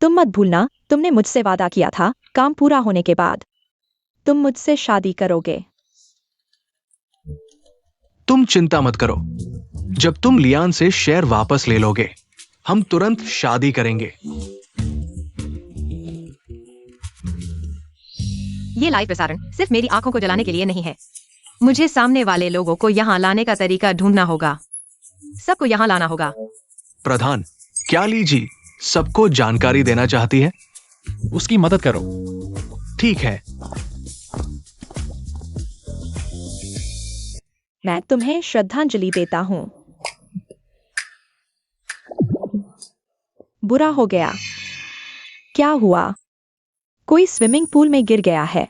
Speaker 3: तुम मत भूलना, तुमने मुझसे वादा किया था, काम पूरा होने के बाद तुम मुझसे शादी करोगे।
Speaker 2: तुम चिंता मत करो, जब तुम लियान से शेयर वापस ले लोगे, हम तुरंत शादी करेंगे।
Speaker 1: ये लाइव प्रसारण सिर्फ मेरी आंखों को जलाने के लिए नहीं है। मुझे सामने वाले लोगों को यहाँ लाने का तरीका ढूंढना होगा। सबको यहाँ लाना होगा।
Speaker 2: प्रधान, क्या ली जी सबको जानकारी देना चाहती है?
Speaker 4: उसकी मदद करो।
Speaker 2: ठीक है।
Speaker 3: मैं तुम्हें श्रद्धांजलि देता हूं। बुरा हो गया। क्या हुआ? कोई स्विमिंग पूल में गिर गया है।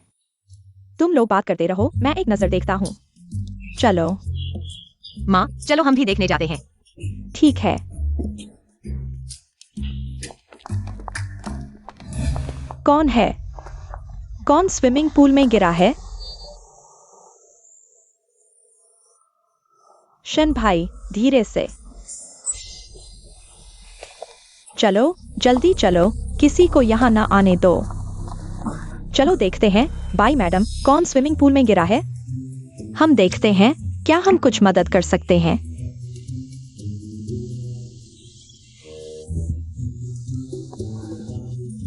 Speaker 3: तुम लोग बात करते रहो, मैं एक नजर देखता हूं। चलो।
Speaker 1: माँ, चलो हम भी देखने जाते हैं।
Speaker 3: ठीक है। कौन है? कौन स्विमिंग पूल में गिरा है? शन भाई, धीरे से। चलो, जल्दी चलो, किसी को यहां ना आने दो। चलो देखते हैं, बाई मैडम, कौन स्विमिंग पूल में गिरा है? हम देखते हैं, क्या हम कुछ मदद कर सकते हैं?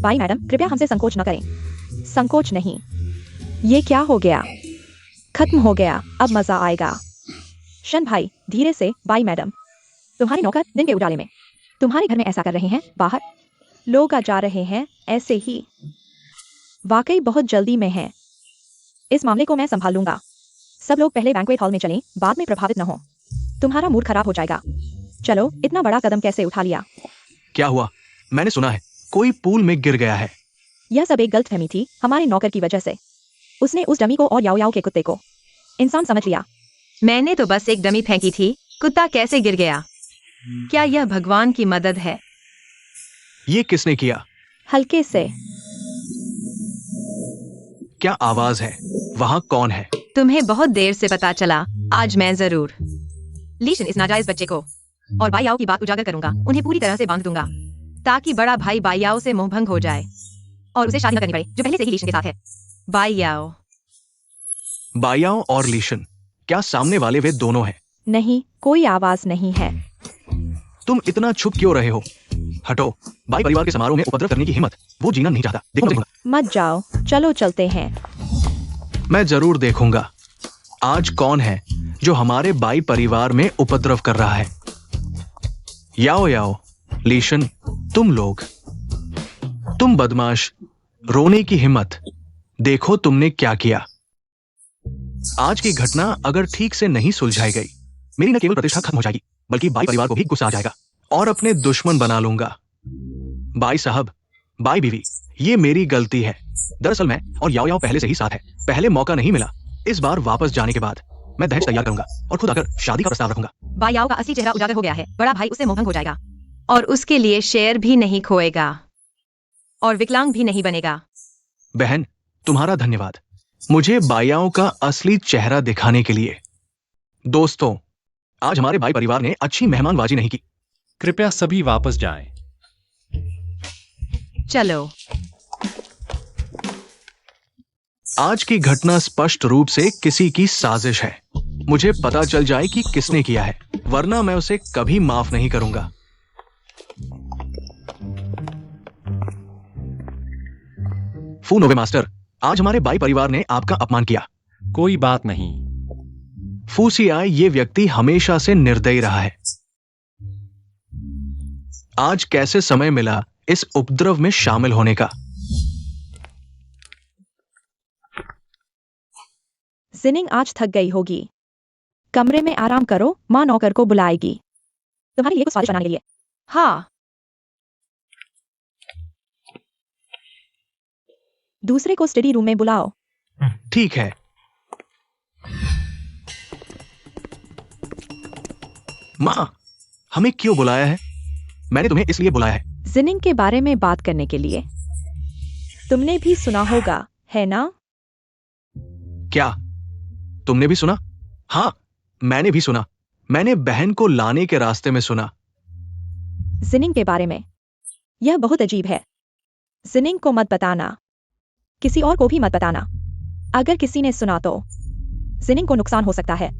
Speaker 3: बाई मैडम, कृपया हमसे संकोच न करें। संकोच नहीं। ये क्या हो गया? खत्म हो गया, अब मजा आएगा। शन भाई, धीरे से। बाई मैडम, तुम्हारे नौकर दिन के उजाले में तुम्हारे घर में ऐसा कर रहे हैं। बाहर लोग आ जा रहे हैं, ऐसे ही। वाकई बहुत जल्दी में है। इस मामले को मैं संभाल लूंगा। सब लोग पहले बैंक्वेट हॉल में चलें, बाद में प्रभावित न हो। तुम्हारा मूड खराब हो जाएगा। चलो, इतना बड़ा कदम कैसे उठा लिया?
Speaker 2: क्या हुआ? मैंने सुना है कोई पूल में गिर गया है।
Speaker 3: यह सब एक गलतफहमी थी, हमारे नौकर की वजह से। उसने उस डमी को और याओ याओ के कुत्ते को इंसान समझ लिया।
Speaker 1: मैंने तो बस एक डमी फेंकी थी। कुत्ता कैसे गिर गया? क्या यह भगवान की मदद है?
Speaker 2: ये किसने किया?
Speaker 3: हल्के से।
Speaker 2: क्या आवाज है? वहां कौन है?
Speaker 1: तुम्हें बहुत देर से पता चला। आज मैं जरूर लीशन इस नाजायज बच्चे को और बाइयाओ की बात उजागर करूंगा। उन्हें पूरी तरह से बांध दूंगा ताकि बड़ा भाई बाइयाओ से मोहभंग हो जाए और उसे शादी न करनी पड़े, जो पहले से ही लीशन के साथ है। बाइयाओ।
Speaker 2: बाइयाओ और लीशन, क्या सामने वाले वे दोनों हैं?
Speaker 3: नहीं, कोई आवाज नहीं है।
Speaker 2: तुम इतना छुप क्यों रहे हो? हटो। बाई परिवार के समारोह में उपद्रव करने की हिम्मत वो जीना नहीं चाहता। देखूंगा।
Speaker 3: मत जाओ, चलो चलते हैं।
Speaker 2: मैं जरूर देखूंगा आज कौन है जो हमारे बाई परिवार में उपद्रव कर रहा है। याओ याओ, लीशन, तुम लोग, तुम बदमाश, रोने की हिम्मत, देखो तुमने क्या किया। आज की घटना अगर ठीक से नहीं सुलझाई गई, मेरी न केवल प्रतिष्ठा खत्म हो जाएगी, बल्कि बाई परिवार को भी गुस्सा आ जाएगा और अपने दुश्मन बना लूंगा। बाई साहब, बाई बीवी, ये मेरी गलती है। दरअसल मैं और याओ याओ पहले से ही साथ है। पहले मौका नहीं मिला। इस बार वापस जाने के बाद मैं दहेज तैयार करूंगा और खुद आकर शादी का प्रस्ताव रखूंगा।
Speaker 1: बाइयाओ का असली चेहरा उजागर हो गया है। बड़ा भाई उससे मोहभंग हो जाएगा और उसके लिए शेयर भी नहीं खोएगा और विकलांग भी नहीं बनेगा।
Speaker 2: बहन, तुम्हारा धन्यवाद मुझे बाइयाओं का असली चेहरा दिखाने के लिए। दोस्तों, आज हमारे बाई परिवार ने अच्छी मेहमानबाजी नहीं की।
Speaker 4: कृपया सभी वापस जाएं।
Speaker 1: चलो।
Speaker 2: आज की घटना स्पष्ट रूप से किसी की साजिश है। मुझे पता चल जाए कि किसने किया है, वरना मैं उसे कभी माफ नहीं करूंगा। फूनोवे मास्टर, आज हमारे बाई परिवार ने आपका अपमान किया।
Speaker 4: कोई बात नहीं।
Speaker 2: फूसियाई, ये व्यक्ति हमेशा से निर्दयी रहा है। आज कैसे समय मिला इस उपद्रव में शामिल होने का?
Speaker 3: जिनिंग आज थक गई होगी। कमरे में आराम करो, माँ नौकर को बुलाएगी तुम्हारे लिए कुछ स्वादिष्ट बनाने के लिए।
Speaker 1: हाँ।
Speaker 3: दूसरे को स्टडी रूम में बुलाओ।
Speaker 2: ठीक है। माँ, हमें क्यों बुलाया है? मैंने तुम्हें इसलिए बुलाया है।
Speaker 3: जिनिंग के बारे में बात करने के लिए। तुमने भी सुना होगा, है ना?
Speaker 2: क्या तुमने भी सुना? हाँ, मैंने भी सुना। मैंने बहन को लाने के रास्ते में सुना।
Speaker 3: जिनिंग के बारे में। यह बहुत अजीब है। जिनिंग को मत बताना, किसी और को भी मत बताना। अगर किसी ने सुना तो जिनिंग को नुकसान हो सकता है।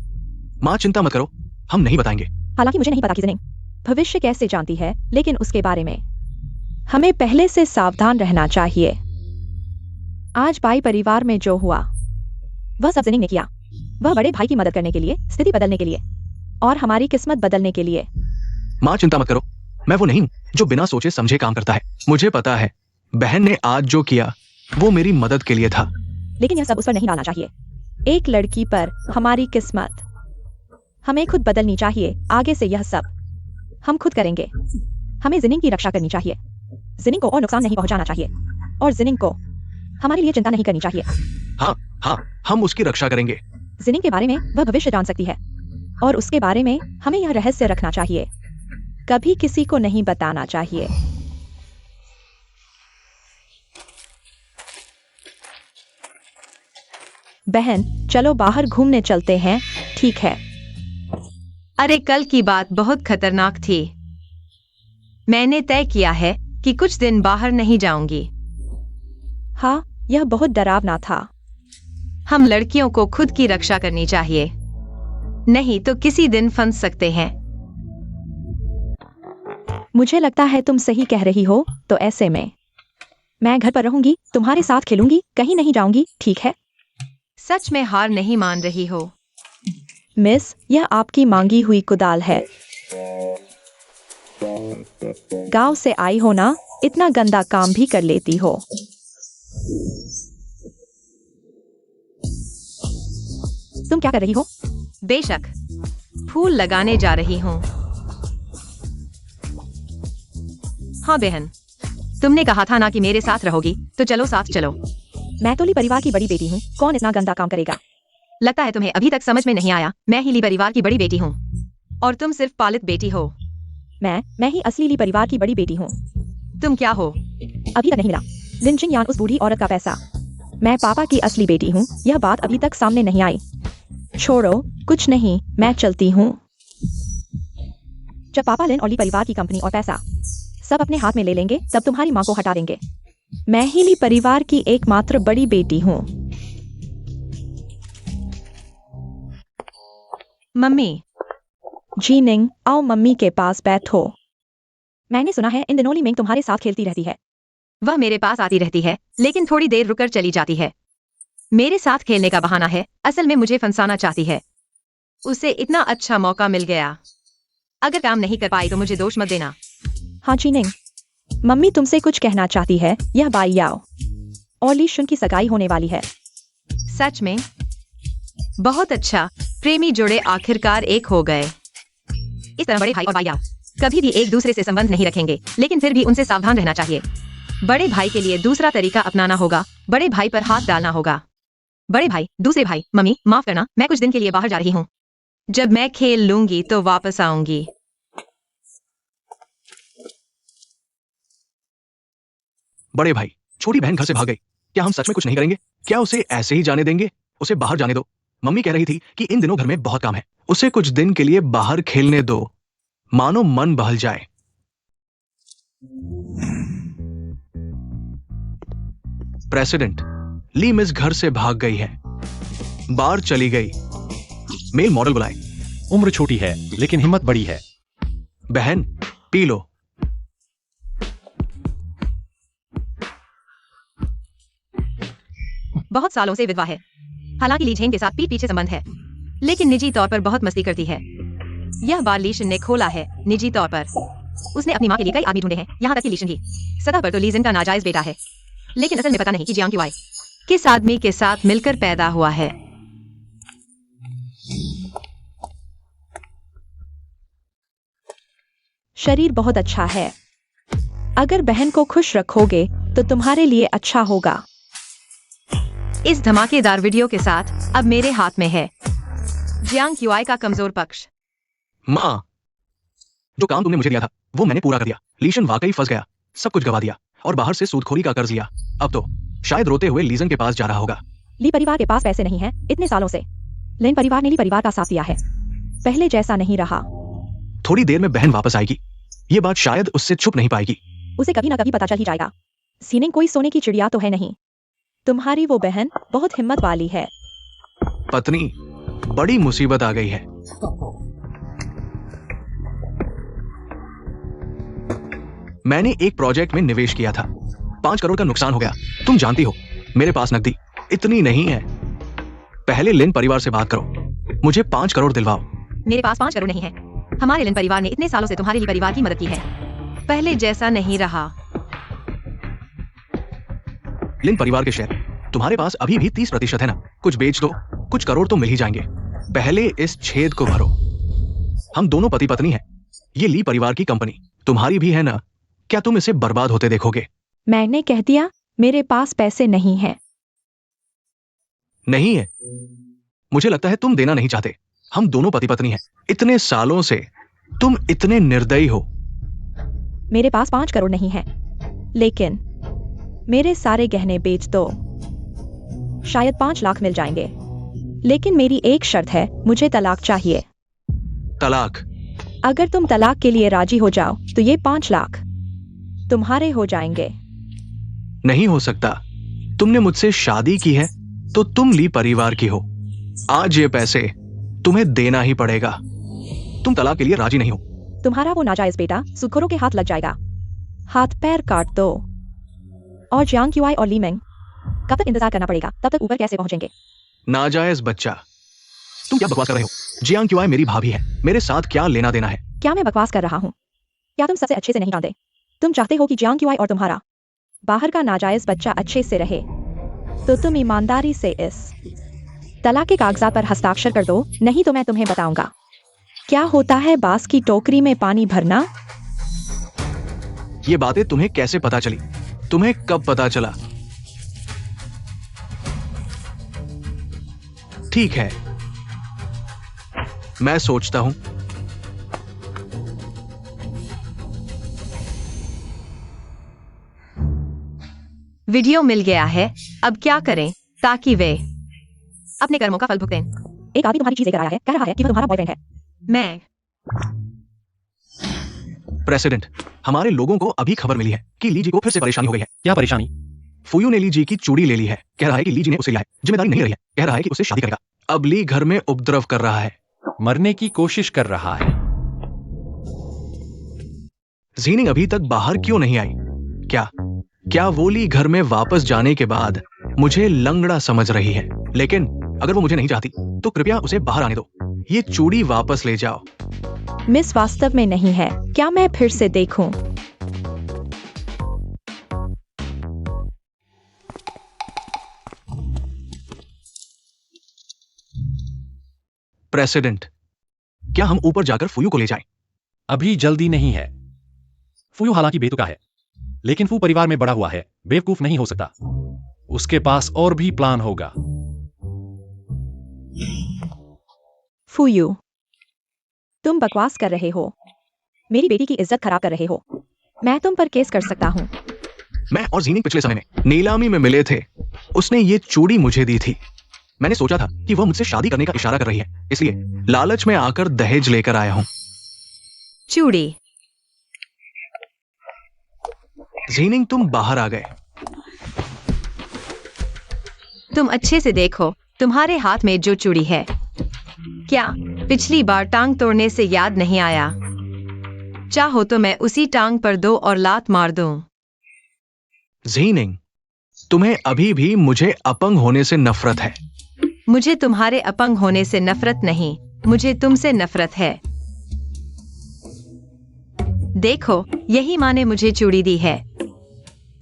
Speaker 2: माँ चिंता मत करो, हम नहीं बताएंगे।
Speaker 3: हालांकि मुझे नहीं पता कि जिनिंग भविष्य कैसे जानती है, लेकिन उसके बारे में हमें पहले से सावधान रहना चाहिए। आज बाई परिवार में जो हुआ वह सब जिनिंग ने किया। वह बड़े भाई की मदद करने के लिए, स्थिति बदलने के लिए और हमारी किस्मत बदलने के लिए।
Speaker 2: माँ चिंता मत करो, मैं वो नहीं हूं जो बिना सोचे समझे काम करता है। मुझे पता है बहन ने आज जो किया वो मेरी मदद के लिए था।
Speaker 3: लेकिन यह सब उस पर नहीं डालना चाहिए। एक लड़की पर हमारी किस्मत हमें खुद बदलनी चाहिए। आगे से यह सब हम खुद करेंगे। हमें जिनिंग की रक्षा करनी चाहिए। जिनिंग को और नुकसान नहीं पहुंचाना चाहिए और जिनिंग को हमारे लिए चिंता नहीं करनी चाहिए।
Speaker 2: हाँ हाँ, हम उसकी रक्षा करेंगे।
Speaker 3: जिनिंग के बारे में वह भविष्य जान सकती है और उसके बारे में हमें यह रहस्य रखना चाहिए। कभी किसी को नहीं बताना चाहिए। बहन, चलो बाहर घूमने चलते हैं। ठीक है।
Speaker 1: अरे कल की बात बहुत खतरनाक थी। मैंने तय किया है कि कुछ दिन बाहर नहीं जाऊंगी।
Speaker 3: हाँ, यह बहुत डरावना था।
Speaker 1: हम लड़कियों को खुद की रक्षा करनी चाहिए, नहीं तो किसी दिन फंस सकते हैं।
Speaker 3: मुझे लगता है तुम सही कह रही हो। तो ऐसे में मैं घर पर रहूंगी, तुम्हारे साथ खेलूंगी, कहीं नहीं जाऊंगी। ठीक है?
Speaker 1: सच में हार नहीं मान रही हो?
Speaker 3: मिस, यह आपकी मांगी हुई कुदाल है। गांव से आई हो ना, इतना गंदा काम भी कर लेती हो। तुम क्या कर रही हो?
Speaker 1: बेशक, फूल लगाने जा रही हूँ। हाँ बहन, तुमने कहा था ना कि मेरे साथ रहोगी, तो चलो साथ चलो।
Speaker 3: मैं तो ली परिवार की बड़ी बेटी हूँ, कौन इतना गंदा काम करेगा?
Speaker 1: लगता है तुम्हें अभी तक समझ में नहीं आया। मैं ही ली परिवार की बड़ी बेटी हूँ और तुम सिर्फ पालित बेटी हो।
Speaker 3: मैं ही असली ली परिवार की बड़ी बेटी हूँ।
Speaker 1: तुम क्या हो?
Speaker 3: अभी तक नहीं मिला लिंचिंग यान उस बूढ़ी औरत का पैसा। मैं पापा की असली बेटी हूँ, यह बात अभी तक सामने नहीं आई। छोड़ो, कुछ नहीं, मैं चलती हूँ। जब पापा लिन और ली परिवार की कंपनी और पैसा सब अपने हाथ में ले लेंगे, तब तुम्हारी माँ को हटा देंगे। मैं ही ली परिवार की एकमात्र बड़ी बेटी हूँ।
Speaker 1: मम्मी।
Speaker 3: जीनिंग, आओ मम्मी के पास बैठो। मैंने सुना है इन दिनों ली मिंग तुम्हारे साथ खेलती रहती है।
Speaker 1: वह मेरे पास आती रहती है, लेकिन थोड़ी देर रुककर चली जाती है। मेरे साथ खेलने का बहाना है, असल में मुझे फंसाना चाहती है। उसे इतना अच्छा मौका मिल गया। अगर काम नहीं कर पाई तो मुझे दोष मत देना।
Speaker 3: हाँ जीनिंग, मम्मी तुमसे कुछ कहना चाहती है। यह बाई याओ और ली शुन की सगाई होने वाली है।
Speaker 1: सच में? बहुत अच्छा, प्रेमी जोड़े आखिरकार एक हो गए। इस तरह बड़े भाई और बाई याओ कभी भी एक दूसरे से संबंध नहीं रखेंगे, लेकिन फिर भी उनसे सावधान रहना चाहिए। बड़े भाई के लिए दूसरा तरीका अपनाना होगा, बड़े भाई पर हाथ डालना होगा। बड़े भाई, दूसरे भाई, मम्मी माफ करना, मैं कुछ दिन के लिए बाहर जा रही हूँ। जब मैं खेल लूंगी तो वापस आऊंगी।
Speaker 2: बड़े भाई, छोटी बहन घर से भाग गई। क्या हम सच में कुछ नहीं करेंगे? क्या उसे ऐसे ही जाने देंगे? उसे बाहर जाने दो। मम्मी कह रही थी कि इन दिनों घर में बहुत काम है, उसे कुछ दिन के लिए बाहर खेलने दो, मानो मन बहल जाए। प्रेसिडेंट, ली मिस घर से भाग गई है, बाहर चली गई। मेल मॉडल बुलाए।
Speaker 4: उम्र छोटी है लेकिन हिम्मत बड़ी है।
Speaker 2: बहन, पी लो।
Speaker 1: बहुत सालों से विधवा है। हालांकि ली झेंग के साथ पीठ पीछे संबंध है, लेकिन निजी तौर पर बहुत मस्ती करती है। यह बार लीशन ने खोला है निजी तौर पर। उसने अपनी माँ के लिए कई आदमी ढूंढे हैं, यहाँ तक कि लीशन भी। सतह पर तो लीजन का नाजायज बेटा है, लेकिन असल में पता नहीं कि जियांग की वाई किस आदमी के साथ मिलकर पैदा हुआ है।
Speaker 3: शरीर बहुत अच्छा है। अगर बहन को खुश रखोगे तो तुम्हारे लिए अच्छा होगा।
Speaker 1: इस धमाकेदार वीडियो के साथ अब मेरे हाथ में है जियांग क्यूआई का कमजोर पक्ष।
Speaker 2: माँ, जो काम तुमने मुझे दिया था वो मैंने पूरा कर दिया। लीशन वाकई फंस गया, सब कुछ गवा दिया और बाहर से सूदखोरी का कर्ज लिया। अब तो शायद रोते हुए लीजन के पास जा रहा होगा।
Speaker 3: ली परिवार के पास पैसे नहीं है इतने सालों से। लिन परिवार ने ली परिवार का साथ दिया है, पहले जैसा नहीं रहा।
Speaker 2: थोड़ी देर में बहन वापस आएगी, ये बात शायद उससे छुप नहीं पाएगी।
Speaker 3: उसे कभी ना कभी पता चल ही जाएगा। सीनिंग कोई सोने की चिड़िया तो है नहीं। तुम्हारी वो बहन बहुत हिम्मत वाली है।
Speaker 2: पत्नी, बड़ी मुसीबत आ गई है। मैंने एक प्रोजेक्ट में निवेश किया था, 5 करोड़ का नुकसान हो गया। तुम जानती हो मेरे पास नकदी इतनी नहीं है। पहले लिन परिवार से बात करो, मुझे 5 करोड़ दिलवाओ।
Speaker 1: मेरे पास 5 करोड़ नहीं है। हमारे लिन परिवार ने इतने सालों से तुम्हारे लिए परिवार की मदद की है, पहले जैसा नहीं रहा।
Speaker 2: लिन परिवार के शेयर तुम्हारे पास अभी भी 30% है ना? कुछ बेच दो, कुछ करोड़ तो मिल ही जाएंगे। पहले इस छेद को भरो। हम दोनों पति पत्नी हैं। ये ली परिवार की कंपनी तुम्हारी भी है ना? क्या तुम इसे बर्बाद होते देखोगे?
Speaker 3: मैंने कह दिया मेरे पास पैसे नहीं है।
Speaker 2: नहीं है? मुझे लगता है तुम देना नहीं चाहते। हम दोनों पति पत्नी हैं, इतने सालों से तुम इतने निर्दयी हो।
Speaker 3: मेरे पास 5 करोड़ नहीं है, लेकिन मेरे सारे गहने बेच दो, शायद 5 लाख मिल जाएंगे। लेकिन मेरी एक शर्त है, मुझे तलाक चाहिए।
Speaker 2: तलाक?
Speaker 3: अगर तुम तलाक के लिए राजी हो जाओ तो ये 5 लाख तुम्हारे हो जाएंगे।
Speaker 2: नहीं हो सकता। तुमने मुझसे शादी की है तो तुम ली परिवार की हो। आज ये पैसे तुम्हें देना ही पड़ेगा। तुम तलाक के लिए राजी नहीं हो।
Speaker 3: तुम्हारा वो नाजायज बेटा सुखोरों के हाथ लग जाएगा। हाथ पैर काट दो। और जियांग क्यूआई और ली मेंग, कब तक इंतजार करना पड़ेगा? तब तक ऊपर कैसे पहुंचेंगे?
Speaker 2: नाजायज बच्चा, तुम क्या बकवास कर रहे हो? जियांग क्यूआई मेरी भाभी है, मेरे साथ क्या लेना देना है?
Speaker 3: क्या मैं बकवास कर रहा हूँ? क्या तुम सबसे अच्छे से नहीं जानते? तुम चाहते हो कि जियांग क्यूआई और तुम्हारा बाहर का नाजायज बच्चा अच्छे से रहे, तो तुम ईमानदारी से इस तलाक के कागजात पर हस्ताक्षर कर दो, नहीं तो मैं तुम्हें बताऊंगा क्या होता है बांस की टोकरी में पानी भरना।
Speaker 2: ये बातें तुम्हें कैसे पता चली? तुम्हें कब पता चला? ठीक है, मैं सोचता हूं।
Speaker 1: वीडियो मिल गया है, अब क्या करें ताकि वे अपने कर्मों का फल भुगतें?
Speaker 3: एक आदमी तुम्हारी चीज लेकर आया है, कह रहा है कि वह तुम्हारा बॉयफ्रेंड है।
Speaker 1: मैं
Speaker 2: प्रेसिडेंट, हमारे लोगों को अभी खबर मिली है कि ली जी को फिर से परेशानी हो गई है।
Speaker 4: क्या परेशानी?
Speaker 2: फुयू ने ली जी की चूड़ी ले ली है। कह रहा है कि ली जी ने उसे लिया है, जिम्मेदारी नहीं रही है। कह रहा है कि उसे शादी करेगा। अब ली घर में उपद्रव कर रहा है,
Speaker 4: मरने की कोशिश कर रहा है।
Speaker 2: जीनिंग अभी तक बाहर क्यों नहीं आई? क्या वो ली घर में वापस जाने के बाद मुझे लंगड़ा समझ रही है? लेकिन अगर वो मुझे नहीं चाहती तो कृपया उसे बाहर आने दो। ये चूड़ी वापस ले जाओ।
Speaker 3: मिस वास्तव में नहीं है, क्या मैं फिर से देखूं?
Speaker 2: प्रेसिडेंट, क्या हम ऊपर जाकर फुयू को ले जाएं?
Speaker 4: अभी जल्दी नहीं है। फुयू हालांकि बेतुका है, लेकिन फू परिवार में बड़ा हुआ है, बेवकूफ नहीं हो सकता। उसके पास और भी प्लान होगा।
Speaker 3: फुयू, तुम बकवास कर रहे हो। मेरी बेटी की इज्जत खराब कर रहे हो। मैं तुम पर केस कर सकता हूँ।
Speaker 2: मैं और जीनिंग पिछले समय में नीलामी में मिले थे। उसने ये चूड़ी मुझे दी थी। मैंने सोचा था कि वह मुझसे शादी करने का इशारा कर रही है, इसलिए लालच में आकर दहेज लेकर आया हूं।
Speaker 1: चूड़ी।
Speaker 2: जीनिंग, तुम बाहर आ गए।
Speaker 1: तुम अच्छे से देखो तुम्हारे हाथ में जो चूड़ी है। क्या पिछली बार टांग तोड़ने से याद नहीं आया? चाहो तो मैं उसी टांग पर 2 और लात मार दूं।
Speaker 2: जीनिंग, तुम्हें अभी भी मुझे अपंग होने से नफरत है।
Speaker 1: मुझे तुम्हारे अपंग होने से नफरत नहीं, मुझे तुमसे नफरत है। देखो, यही माँ ने मुझे चूड़ी दी है।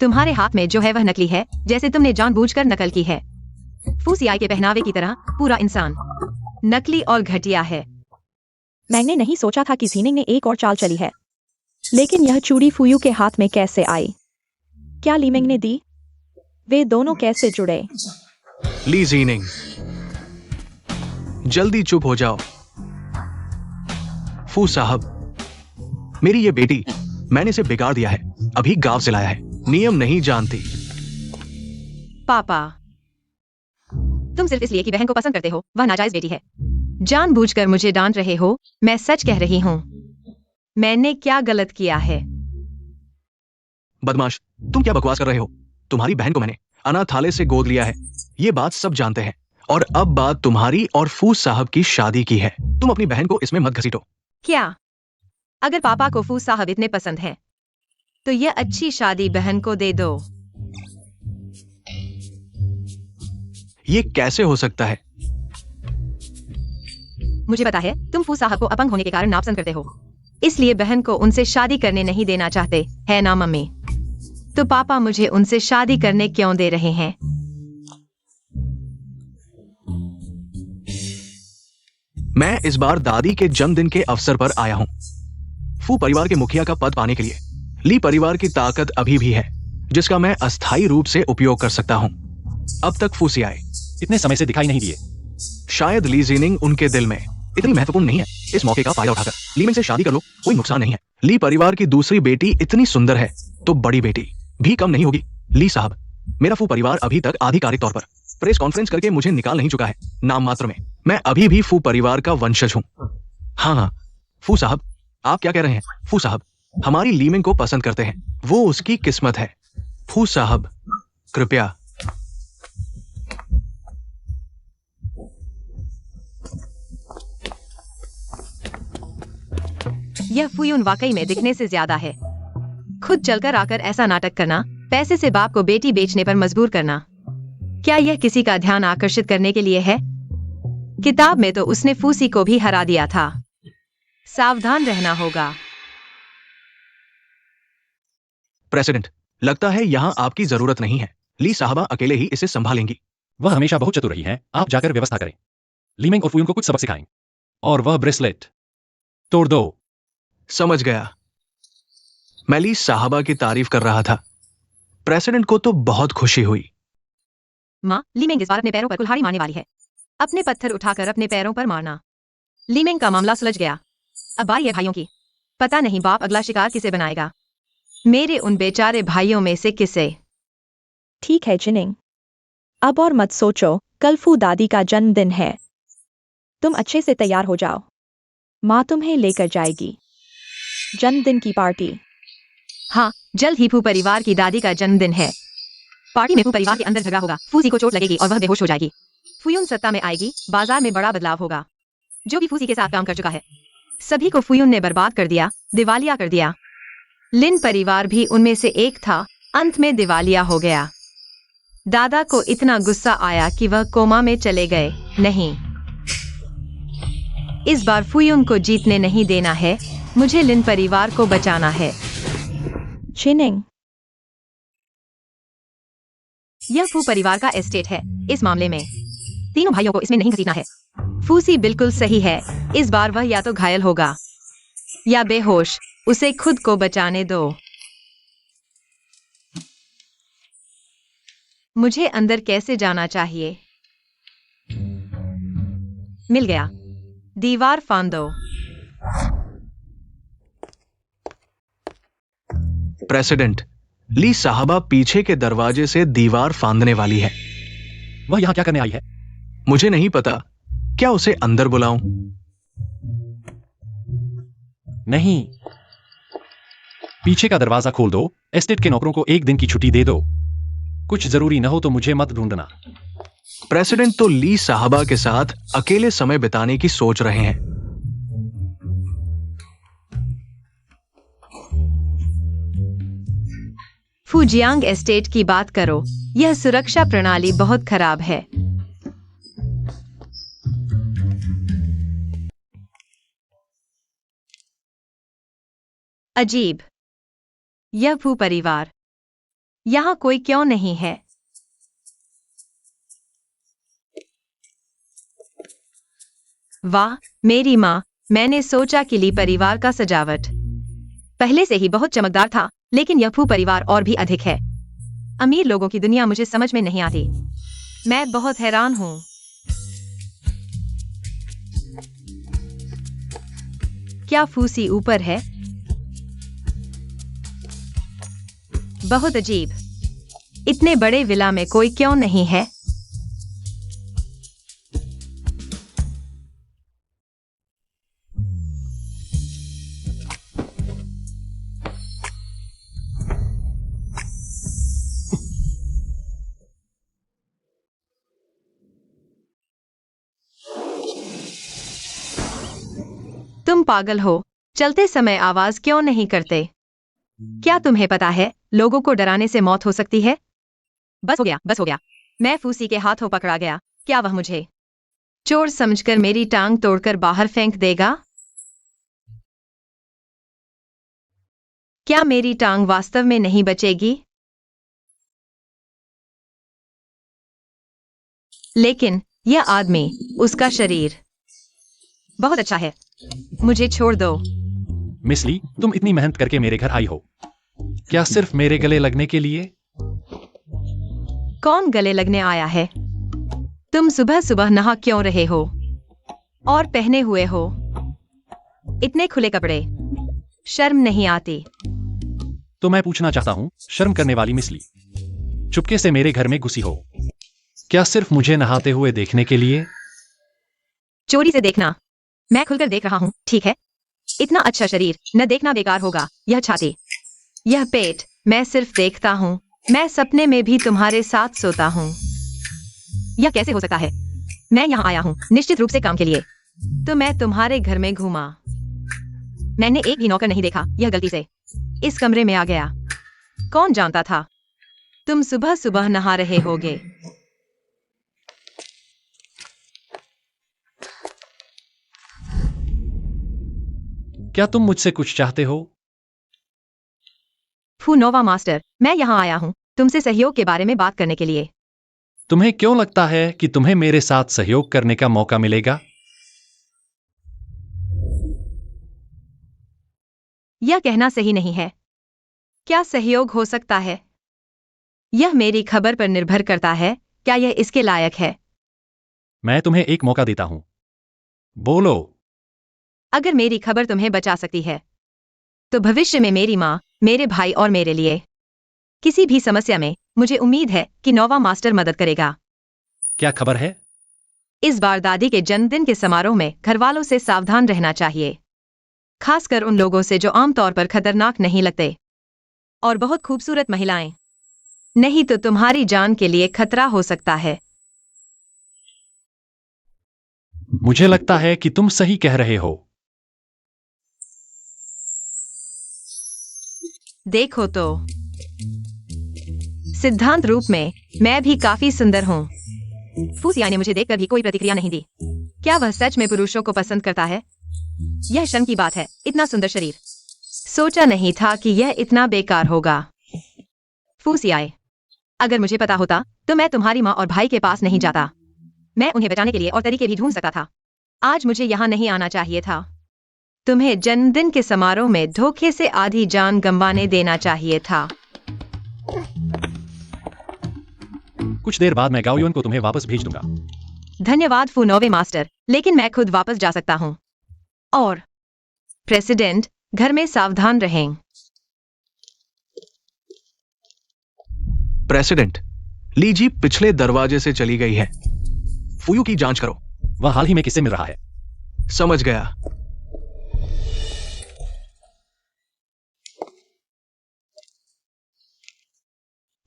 Speaker 1: तुम्हारे हाथ में जो है वह नकली है, जैसे तुमने जानबूझकर नकल की है। फूसियाई के पहनावे की तरह पूरा इंसान नकली और घटिया है।
Speaker 3: मैंने नहीं सोचा था कि जीनिंग ने एक और चाल चली है। लेकिन यह चूड़ी फूयू के हाथ में कैसे आई? क्या लीमिंग ने दी? वे दोनों कैसे जुड़े?
Speaker 2: ली जीनिंग, जल्दी चुप हो जाओ। फू साहब, मेरी ये बेटी, मैंने इसे बिगाड़ दिया है, अभी गांव से लाया है, नियम नहीं जानती।
Speaker 1: पापा, तुम सिर्फ इसलिए कि बहन को पसंद करते हो, वह नाजायज बेटी है। जानबूझकर मुझे डांट रहे हो, मैं सच कह रही हूं। मैंने क्या गलत किया है?
Speaker 2: बदमाश, तुम क्या बकवास कर रहे हो? तुम्हारी बहन को मैंने अनाथालय से गोद लिया है, ये बात सब जानते हैं। और अब बात तुम्हारी और फूस साहब की शादी की है। तुम अपनी बहन को इसमें मत घसीटो।
Speaker 1: क्या? अगर पापा को फूस साहब इतने पसंद हैं, तो यह अच्छी शादी बहन को दे दो।
Speaker 2: ये कैसे हो सकता है?
Speaker 1: मुझे पता है तुम फूस साहब को अपंग होने के कारण नापसंद करते हो, इसलिए बहन को उनसे शादी करने नहीं देना चाहते, है ना मम्मी? तो पापा मुझे उनसे शादी करने क्यों दे रहे हैं?
Speaker 2: मैं इस बार दादी के जन्मदिन के अवसर पर आया हूं, फू परिवार के मुखिया का पद पाने के लिए। ली परिवार की ताकत अभी भी है, जिसका मैं अस्थायी रूप से उपयोग कर सकता हूं। अब तक फूसी आए
Speaker 4: इतने समय से दिखाई नहीं दिए।
Speaker 2: शायद ली जीनिंग उनके दिल में इतनी महत्वपूर्ण नहीं है। इस मौके का फायदा उठाकर लीमिंग से शादी कर लो, कोई नुकसान नहीं है। ली परिवार की दूसरी बेटी इतनी सुंदर है तो बड़ी बेटी भी कम नहीं होगी। ली साहब, मेरा फू परिवार अभी तक आधिकारिक तौर पर प्रेस कॉन्फ्रेंस करके मुझे निकाल नहीं चुका है, नाम मात्र में। मैं अभी भी फू परिवार का वंशज हूं। हाँ, फू साहब, आप क्या कह रहे हैं? फू साहब हमारी लीमिंग को पसंद करते हैं, वो उसकी किस्मत है। फू साहब, कृपया।
Speaker 1: यह फुयून वाकई में दिखने से ज्यादा है। खुद चलकर आकर ऐसा नाटक करना, पैसे से बाप को बेटी बेचने पर मजबूर करना, क्या यह किसी का ध्यान आकर्षित करने के लिए है? किताब में तो उसने फूसी को भी हरा दिया था। सावधान रहना होगा।
Speaker 2: प्रेसिडेंट, लगता है यहाँ आपकी जरूरत नहीं है। ली साहबा अकेले ही इसे संभालेंगी।
Speaker 4: वह हमेशा बहुत चतुर रही है, आप जाकर व्यवस्था करें। लीमिंग और फुयून को कुछ सबक सिखाएं। और वह ब्रेसलेट तोड़ दो।
Speaker 2: समझ गया। मैं ली साहबा की तारीफ कर रहा था। प्रेसिडेंट को तो बहुत खुशी हुई।
Speaker 1: माँ, लीमिंग इस बार अपने पैरों पर कुल्हाड़ी मारने वाली है। अपने पत्थर उठाकर अपने पैरों पर मारना। लीमिंग का मामला सुलझ गया। अब बारी है भाइयों की। पता नहीं बाप अगला शिकार किसे बनाएगा, मेरे उन बेचारे भाइयों में से किसे।
Speaker 3: ठीक है जिनिंग, अब और मत सोचो, कल फू दादी का जन्मदिन है। तुम अच्छे से तैयार हो जाओ, माँ तुम्हें लेकर जाएगी जन्मदिन की पार्टी।
Speaker 1: हाँ, जल्द ही फू परिवार की दादी का जन्मदिन है। पार्टी में फू परिवार के अंदर झगड़ा होगा, फूसी को चोट लगेगी और वह बेहोश हो जाएगी। फुयून सत्ता में आएगी, बाजार में बड़ा बदलाव होगा। जो भी फूसी के साथ काम कर चुका है, सभी को फुयून ने बर्बाद कर दिया, दिवालिया कर दिया। लिन परिवार भी उनमें से एक था, अंत में दिवालिया हो गया। दादा को इतना गुस्सा आया कि वह कोमा में चले गए। नहीं, इस बार फुयून को जीतने नहीं देना है, मुझे लिन परिवार को बचाना है।
Speaker 3: जिनिंग,
Speaker 1: यह फू परिवार का एस्टेट है, इस मामले में तीनों भाइयों को इसमें नहीं घसीटना है। फूसी बिल्कुल सही है, इस बार वह या तो घायल होगा या बेहोश, उसे खुद को बचाने दो। मुझे अंदर कैसे जाना चाहिए? मिल गया, दीवार फांदो।
Speaker 2: प्रेसिडेंट, ली साहबा पीछे के दरवाजे से दीवार फांदने वाली है।
Speaker 4: वह यहाँ क्या करने आई है?
Speaker 2: मुझे नहीं पता, क्या उसे अंदर बुलाऊं?
Speaker 4: नहीं, पीछे का दरवाजा खोल दो। एस्टेट के नौकरों को एक दिन की छुट्टी दे दो। कुछ जरूरी न हो तो मुझे मत ढूंढना।
Speaker 2: प्रेसिडेंट तो ली साहबा के साथ अकेले समय बिताने की सोच रहे हैं।
Speaker 1: फुजियांग एस्टेट की बात करो, यह सुरक्षा प्रणाली बहुत खराब है। अजीब, यह फू परिवार, यहाँ कोई क्यों नहीं है? वाह, मेरी माँ, मैंने सोचा कि ली परिवार का सजावट, पहले से ही बहुत चमकदार था, लेकिन यह फू परिवार और भी अधिक है। अमीर लोगों की दुनिया मुझे समझ में नहीं आती। मैं बहुत हैरान हूँ। क्या फूसी ऊपर है? बहुत अजीब। इतने बड़े विला में कोई क्यों नहीं है? तुम पागल हो। चलते समय आवाज क्यों नहीं करते? क्या तुम्हें पता है लोगों को डराने से मौत हो सकती है? बस हो गया, बस हो गया। मैं फूसी के हाथों पकड़ा गया। क्या वह मुझे चोर समझकर मेरी टांग तोड़कर बाहर फेंक देगा? क्या मेरी टांग वास्तव में नहीं बचेगी? लेकिन यह आदमी, उसका शरीर बहुत अच्छा है। मुझे छोड़ दो।
Speaker 4: मिस ली, तुम इतनी मेहनत करके मेरे घर आई हो, क्या सिर्फ मेरे गले लगने के लिए?
Speaker 1: कौन गले लगने आया है? तुम सुबह सुबह नहा क्यों रहे हो और पहने हुए हो इतने खुले कपड़े? शर्म नहीं आती?
Speaker 4: तो मैं पूछना चाहता हूँ, शर्म करने वाली मिस ली, चुपके से मेरे घर में घुसी हो, क्या सिर्फ मुझे नहाते हुए देखने के लिए?
Speaker 1: चोरी से देखना? मैं खुलकर देख रहा हूँ, ठीक है। इतना अच्छा शरीर न देखना बेकार होगा। यह छाती, यह पेट, मैं सिर्फ देखता हूँ। मैं सपने में भी तुम्हारे साथ सोता हूँ। यह कैसे हो सकता है? मैं यहाँ आया हूँ निश्चित रूप से काम के लिए, तो मैं तुम्हारे घर में घूमा। मैंने एक भी नौकर नहीं देखा। यह गलती से इस कमरे में आ गया। कौन जानता था तुम सुबह सुबह नहा रहे होगे?
Speaker 4: क्या तुम मुझसे कुछ चाहते हो?
Speaker 1: फू नोवा मास्टर, मैं यहाँ आया हूँ तुमसे सहयोग के बारे में बात करने के लिए।
Speaker 4: तुम्हें क्यों लगता है कि तुम्हें मेरे साथ सहयोग करने का मौका मिलेगा?
Speaker 1: यह कहना सही नहीं है। क्या सहयोग हो सकता है? यह मेरी खबर पर निर्भर करता है। क्या यह इसके लायक है?
Speaker 4: मैं तुम्हें एक मौका देता हूं, बोलो।
Speaker 1: अगर मेरी खबर तुम्हें बचा सकती है, तो भविष्य में मेरी माँ, मेरे भाई और मेरे लिए किसी भी समस्या में मुझे उम्मीद है कि नोवा मास्टर मदद करेगा।
Speaker 4: क्या खबर है?
Speaker 1: इस बार दादी के जन्मदिन के समारोह में घरवालों से सावधान रहना चाहिए, खासकर उन लोगों से जो आमतौर पर खतरनाक नहीं लगते, और बहुत खूबसूरत महिलाएं। नहीं तो तुम्हारी जान के लिए खतरा हो सकता है।
Speaker 4: मुझे लगता है कि तुम सही कह रहे हो।
Speaker 1: देखो तो, सिद्धांत रूप में मैं भी काफी सुंदर हूँ। फूसिया ने मुझे देखकर भी कोई प्रतिक्रिया नहीं दी। क्या वह सच में पुरुषों को पसंद करता है? यह शर्म की बात है, इतना सुंदर शरीर। सोचा नहीं था कि यह इतना बेकार होगा। फूसियाए, अगर मुझे पता होता तो मैं तुम्हारी माँ और भाई के पास नहीं जाता। मैं उन्हें बचाने के लिए और तरीके भी ढूंढ सकता था। आज मुझे यहाँ नहीं आना चाहिए था। तुम्हें जन्मदिन के समारोह में धोखे से आधी जान गंवाने देना चाहिए था।
Speaker 4: कुछ देर बाद मैं गाओयुन को तुम्हें वापस भेज दूंगा।
Speaker 1: धन्यवाद फूनोवे मास्टर, लेकिन मैं खुद वापस जा सकता हूँ। और प्रेसिडेंट, घर में सावधान रहें।
Speaker 2: प्रेसिडेंट, लीजी पिछले दरवाजे से चली गई है। फुयू की जांच करो।
Speaker 4: वह हाल ही में किससे मिल रहा है?
Speaker 2: समझ गया।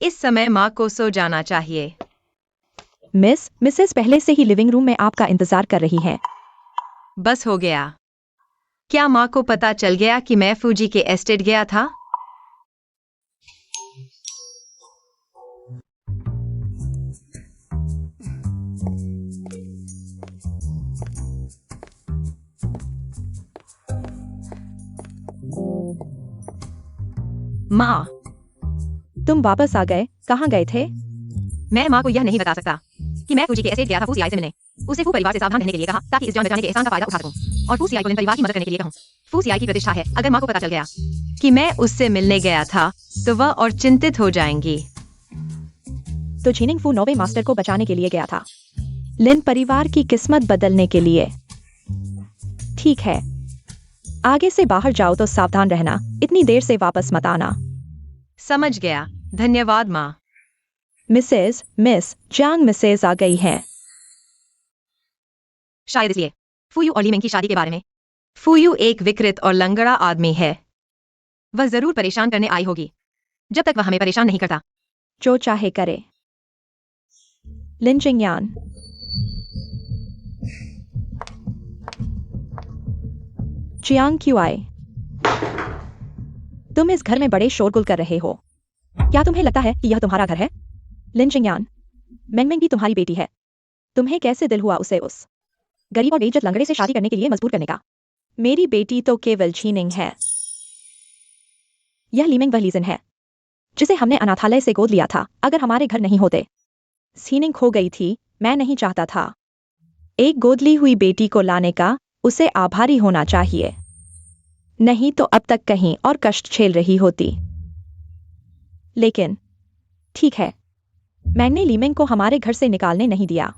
Speaker 1: इस समय माँ को सो जाना चाहिए।
Speaker 3: मिसेस पहले से ही लिविंग रूम में आपका इंतजार कर रही हैं।
Speaker 1: बस हो गया। क्या माँ को पता चल गया कि मैं फूजी के एस्टेट गया था? माँ,
Speaker 3: तुम वापस आ गए, कहाँ गए थे?
Speaker 1: मैं माँ को यह नहीं बता सकता कि मैं फूजी के एस्टेट गया था फूसियाई से मिलने। उसे फू परिवार से सावधान रहने के लिए कहा ताकि इस जान बचाने के एहसान का फायदा उठा सकूं। और फू सियाई को लिन परिवार की मदद करने के लिए कहूं। फू सियाई की प्रतिष्ठा है, अगर माँ को पता चल गया कि मैं उससे मिलने गया था तो वह और चिंतित हो जाएंगी।
Speaker 3: तो झीनिंग फू नौवे मास्टर को बचाने के लिए गया था, लिन परिवार की किस्मत बदलने के लिए। ठीक है, आगे से बाहर जाओ तो सावधान रहना, इतनी देर से वापस मत आना।
Speaker 1: समझ गया, धन्यवाद माँ।
Speaker 3: मिस जांग मिसेज आ गई हैं।
Speaker 1: शायद इसलिए फूयू और लीमिंग की शादी के बारे में। फूयू एक विकृत और लंगड़ा आदमी है, वह जरूर परेशान करने आई होगी, जब तक वह हमें परेशान नहीं करता।
Speaker 3: जो चाहे करे। लिन जिंगयान। चियांग क्यों आए? तुम इस घर में बड़े शोरगुल कर रहे हो, क्या तुम्हें लगता है कि यह तुम्हारा घर है? लिन जिंगयान, मेंगमेंग भी तुम्हारी बेटी है, तुम्हें कैसे दिल हुआ उसे उस गरीब और बेइज्जत लंगड़े से शादी करने के लिए मजबूर करने का? मेरी बेटी तो केवल झीनिंग है। यह लीमिंग वह लीजन है जिसे हमने अनाथालय से गोद लिया था अगर हमारे घर नहीं होते। झीनिंग खो गई थी, मैं नहीं चाहता था। एक गोद ली हुई बेटी को लाने का उसे आभारी होना चाहिए, नहीं तो अब तक कहीं और कष्ट झेल रही होती। लेकिन ठीक है, मैंने लीमिंग को हमारे घर से निकालने नहीं दिया,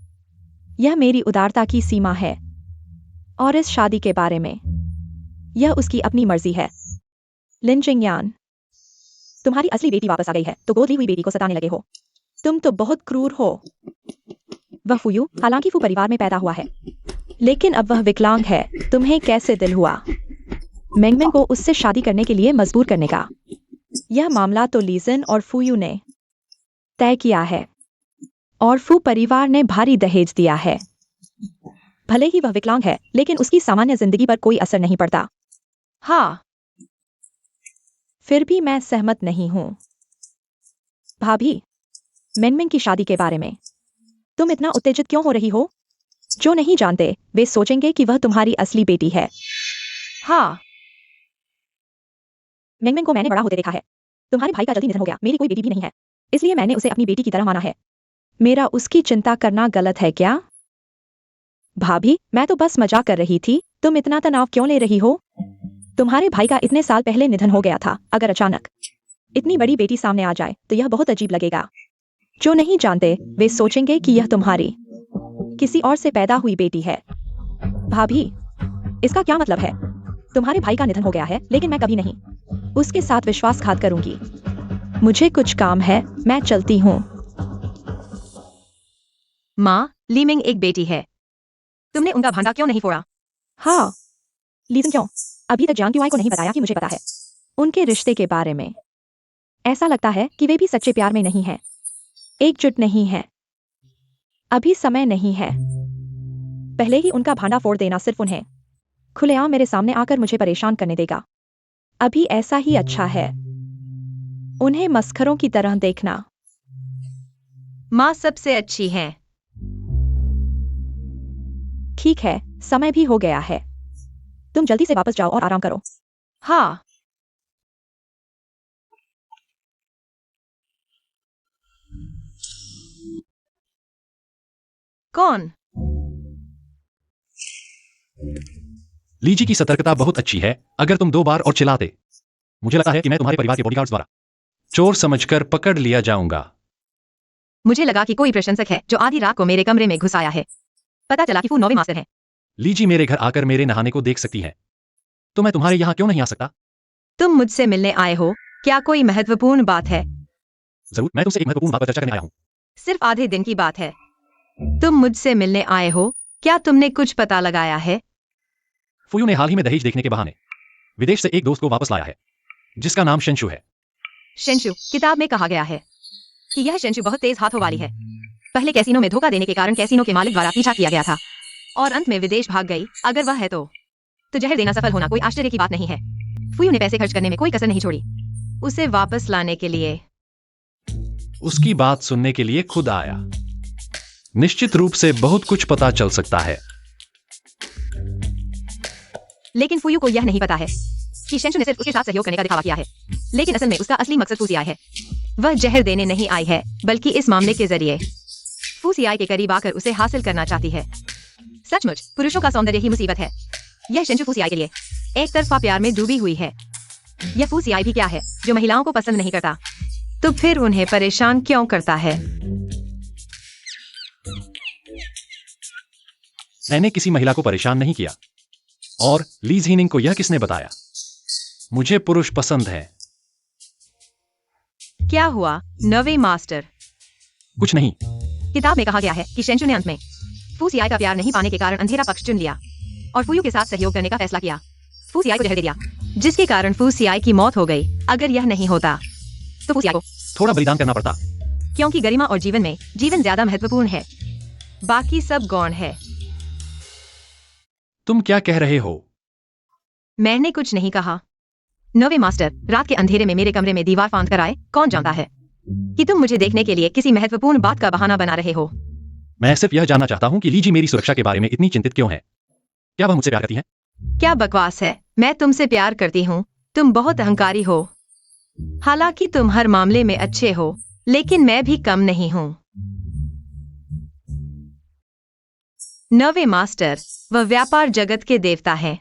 Speaker 3: यह मेरी उदारता की सीमा है। और इस शादी के बारे में, यह उसकी अपनी मर्जी है। लिन जिंगयान, तुम्हारी असली बेटी वापस आ गई है तो गोद ली हुई बेटी को सताने लगे हो, तुम तो बहुत क्रूर हो। वह फूयू हालांकि फू परिवार में पैदा हुआ है, लेकिन अब वह विकलांग है, तुम्हें कैसे दिल हुआ मेंगमेंग को उससे शादी करने के लिए मजबूर करने का? यह मामला तो लीजन और फूयू ने तय किया है, और फू परिवार ने भारी दहेज दिया है। भले ही वह विकलांग है, लेकिन उसकी सामान्य जिंदगी पर कोई असर नहीं पड़ता। हाँ, फिर भी मैं सहमत नहीं हूं। भाभी, मेंगमेंग की शादी के बारे में तुम इतना उत्तेजित क्यों हो रही हो? जो नहीं जानते वे सोचेंगे कि वह तुम्हारी असली बेटी है। हाँ, मेंगमेंग को मैंने बड़ा होते देखा है, तुम्हारे भाई का जल्दी निधन हो गया, मेरी कोई बेटी भी नहीं है, इसलिए मैंने उसे अपनी बेटी की तरह माना है। मेरा उसकी चिंता करना गलत है क्या? भाभी, मैं तो बस मजाक कर रही थी, तुम इतना तनाव क्यों ले रही हो? तुम्हारे भाई का इतने साल पहले निधन हो गया था, अगर अचानक इतनी बड़ी बेटी सामने आ जाए तो यह बहुत अजीब लगेगा। जो नहीं जानते वे सोचेंगे कि यह तुम्हारी किसी और से पैदा हुई बेटी है। भाभी, इसका क्या मतलब है? तुम्हारे भाई का निधन हो गया है, लेकिन मैं कभी नहीं उसके साथ विश्वासघात करूंगी। मुझे कुछ काम है, मैं चलती हूँ।
Speaker 1: माँ, लीमिंग एक बेटी है, तुमने उनका भांडा क्यों नहीं फोड़ा?
Speaker 3: हाँ, लीजन क्यों? अभी तक जांग क्यूआई को नहीं बताया कि मुझे पता है उनके रिश्ते के बारे में। ऐसा लगता है कि वे भी सच्चे प्यार में नहीं हैं, एकजुट नहीं हैं। अभी समय नहीं है, पहले ही उनका भांडा फोड़ देना सिर्फ उन्हें खुलेआम मेरे सामने आकर मुझे परेशान करने देगा। अभी ऐसा ही अच्छा है, उन्हें मस्खरों की तरह देखना।
Speaker 1: माँ सबसे अच्छी हैं।
Speaker 3: ठीक है, समय भी हो गया है, तुम जल्दी से वापस जाओ और आराम करो।
Speaker 1: हाँ, कौन?
Speaker 4: लीजी की सतर्कता बहुत अच्छी है, अगर तुम 2 बार और चिल्लाते, मुझे लगता है कि मैं तुम्हारे परिवार के बॉडीगार्ड्स द्वारा चोर समझकर पकड़ लिया जाऊंगा।
Speaker 1: मुझे लगा कि कोई प्रशंसक है जो आधी रात को मेरे कमरे में घुस आया है। पता चला कि वो नौवे मास्टर है।
Speaker 4: लीजी मेरे घर आकर मेरे नहाने को देख सकती है, तो मैं तुम्हारे यहाँ क्यों नहीं आ सकता?
Speaker 1: तुम मुझसे मिलने आए हो, क्या कोई महत्वपूर्ण बात है?
Speaker 4: जरूर, मैं तुमसे एक महत्वपूर्ण बात पर चर्चा करने आया हूँ।
Speaker 1: सिर्फ आधे दिन की बात है। तुम मुझसे मिलने आए हो, क्या तुमने कुछ पता लगाया है?
Speaker 4: फूयू ने हाल ही में दहेज देखने के बहाने विदेश से एक दोस्त को वापस लाया है, जिसका नाम शेंशु है।
Speaker 1: शेंशु, किताब में कहा गया है कि यह शेंशु बहुत तेज हाथों वाली है। पहले कैसीनो में धोखा देने के कारण कैसीनो के मालिक द्वारा पीछा किया गया था और अंत में विदेश भाग गई। अगर वह है तो जहर देना सफल होना कोई आश्चर्य की बात नहीं है। फूयू ने पैसे खर्च करने में कोई कसर नहीं छोड़ी उसे वापस लाने के लिए।
Speaker 4: उसकी बात सुनने के लिए खुद आया। निश्चित रूप से बहुत कुछ पता चल सकता है।
Speaker 1: लेकिन फूयू को यह नहीं पता है कि शेंशु ने सिर्फ उसके साथ सहयोग करने का दिखावा किया है, लेकिन असल में उसका असली मकसद फूसियाई है। वह जहर देने नहीं आई है, बल्कि इस मामले के जरिए फूसियाई के करीब आकर उसे हासिल करना चाहती है। सचमुच पुरुषों का सौंदर्य ही मुसीबत है। यह शेंचू फूसियाई के लिए एक तरफा प्यार में डूबी हुई है। यह फूसियाई भी क्या है जो महिलाओं को पसंद नहीं करता, तो फिर उन्हें परेशान क्यों करता है?
Speaker 4: मैंने किसी महिला को परेशान नहीं किया। और ली जीनिंग को यह किसने बताया? मुझे पुरुष पसंद है।
Speaker 1: क्या हुआ नवे मास्टर?
Speaker 4: कुछ नहीं।
Speaker 1: किताब में कहा गया है कि शेंचू ने अंत में फूसियाई का प्यार नहीं पाने के कारण अंधेरा पक्ष चुन लिया और फुयू के साथ सहयोग करने का फैसला किया। फूसियाई को जहर दे दिया, जिसके कारण फूसियाई की मौत हो गई। अगर यह नहीं होता तो फूसियाई को
Speaker 4: थोड़ा बलिदान करना पड़ता।
Speaker 1: क्योंकि गरिमा और जीवन में जीवन ज्यादा महत्वपूर्ण है, बाकी सब गौण है।
Speaker 4: तुम क्या कह रहे हो?
Speaker 1: मैंने कुछ नहीं कहा। नवे मास्टर, रात के अंधेरे में मेरे कमरे में दीवार फांद कर आए। कौन जानता है कि तुम मुझे देखने के लिए किसी महत्वपूर्ण बात का बहाना बना रहे हो।
Speaker 4: मैं सिर्फ यह जानना चाहता हूं कि लीजी मेरी सुरक्षा के बारे में इतनी चिंतित क्यों है? क्या वह मुझसे प्यार करती है?
Speaker 1: क्या बकवास है। मैं तुमसे प्यार करती हूँ। तुम बहुत अहंकारी हो। हालांकि तुम हर मामले में अच्छे हो, लेकिन मैं भी कम नहीं हूँ। नवे मास्टर, वह व्यापार जगत के देवता है।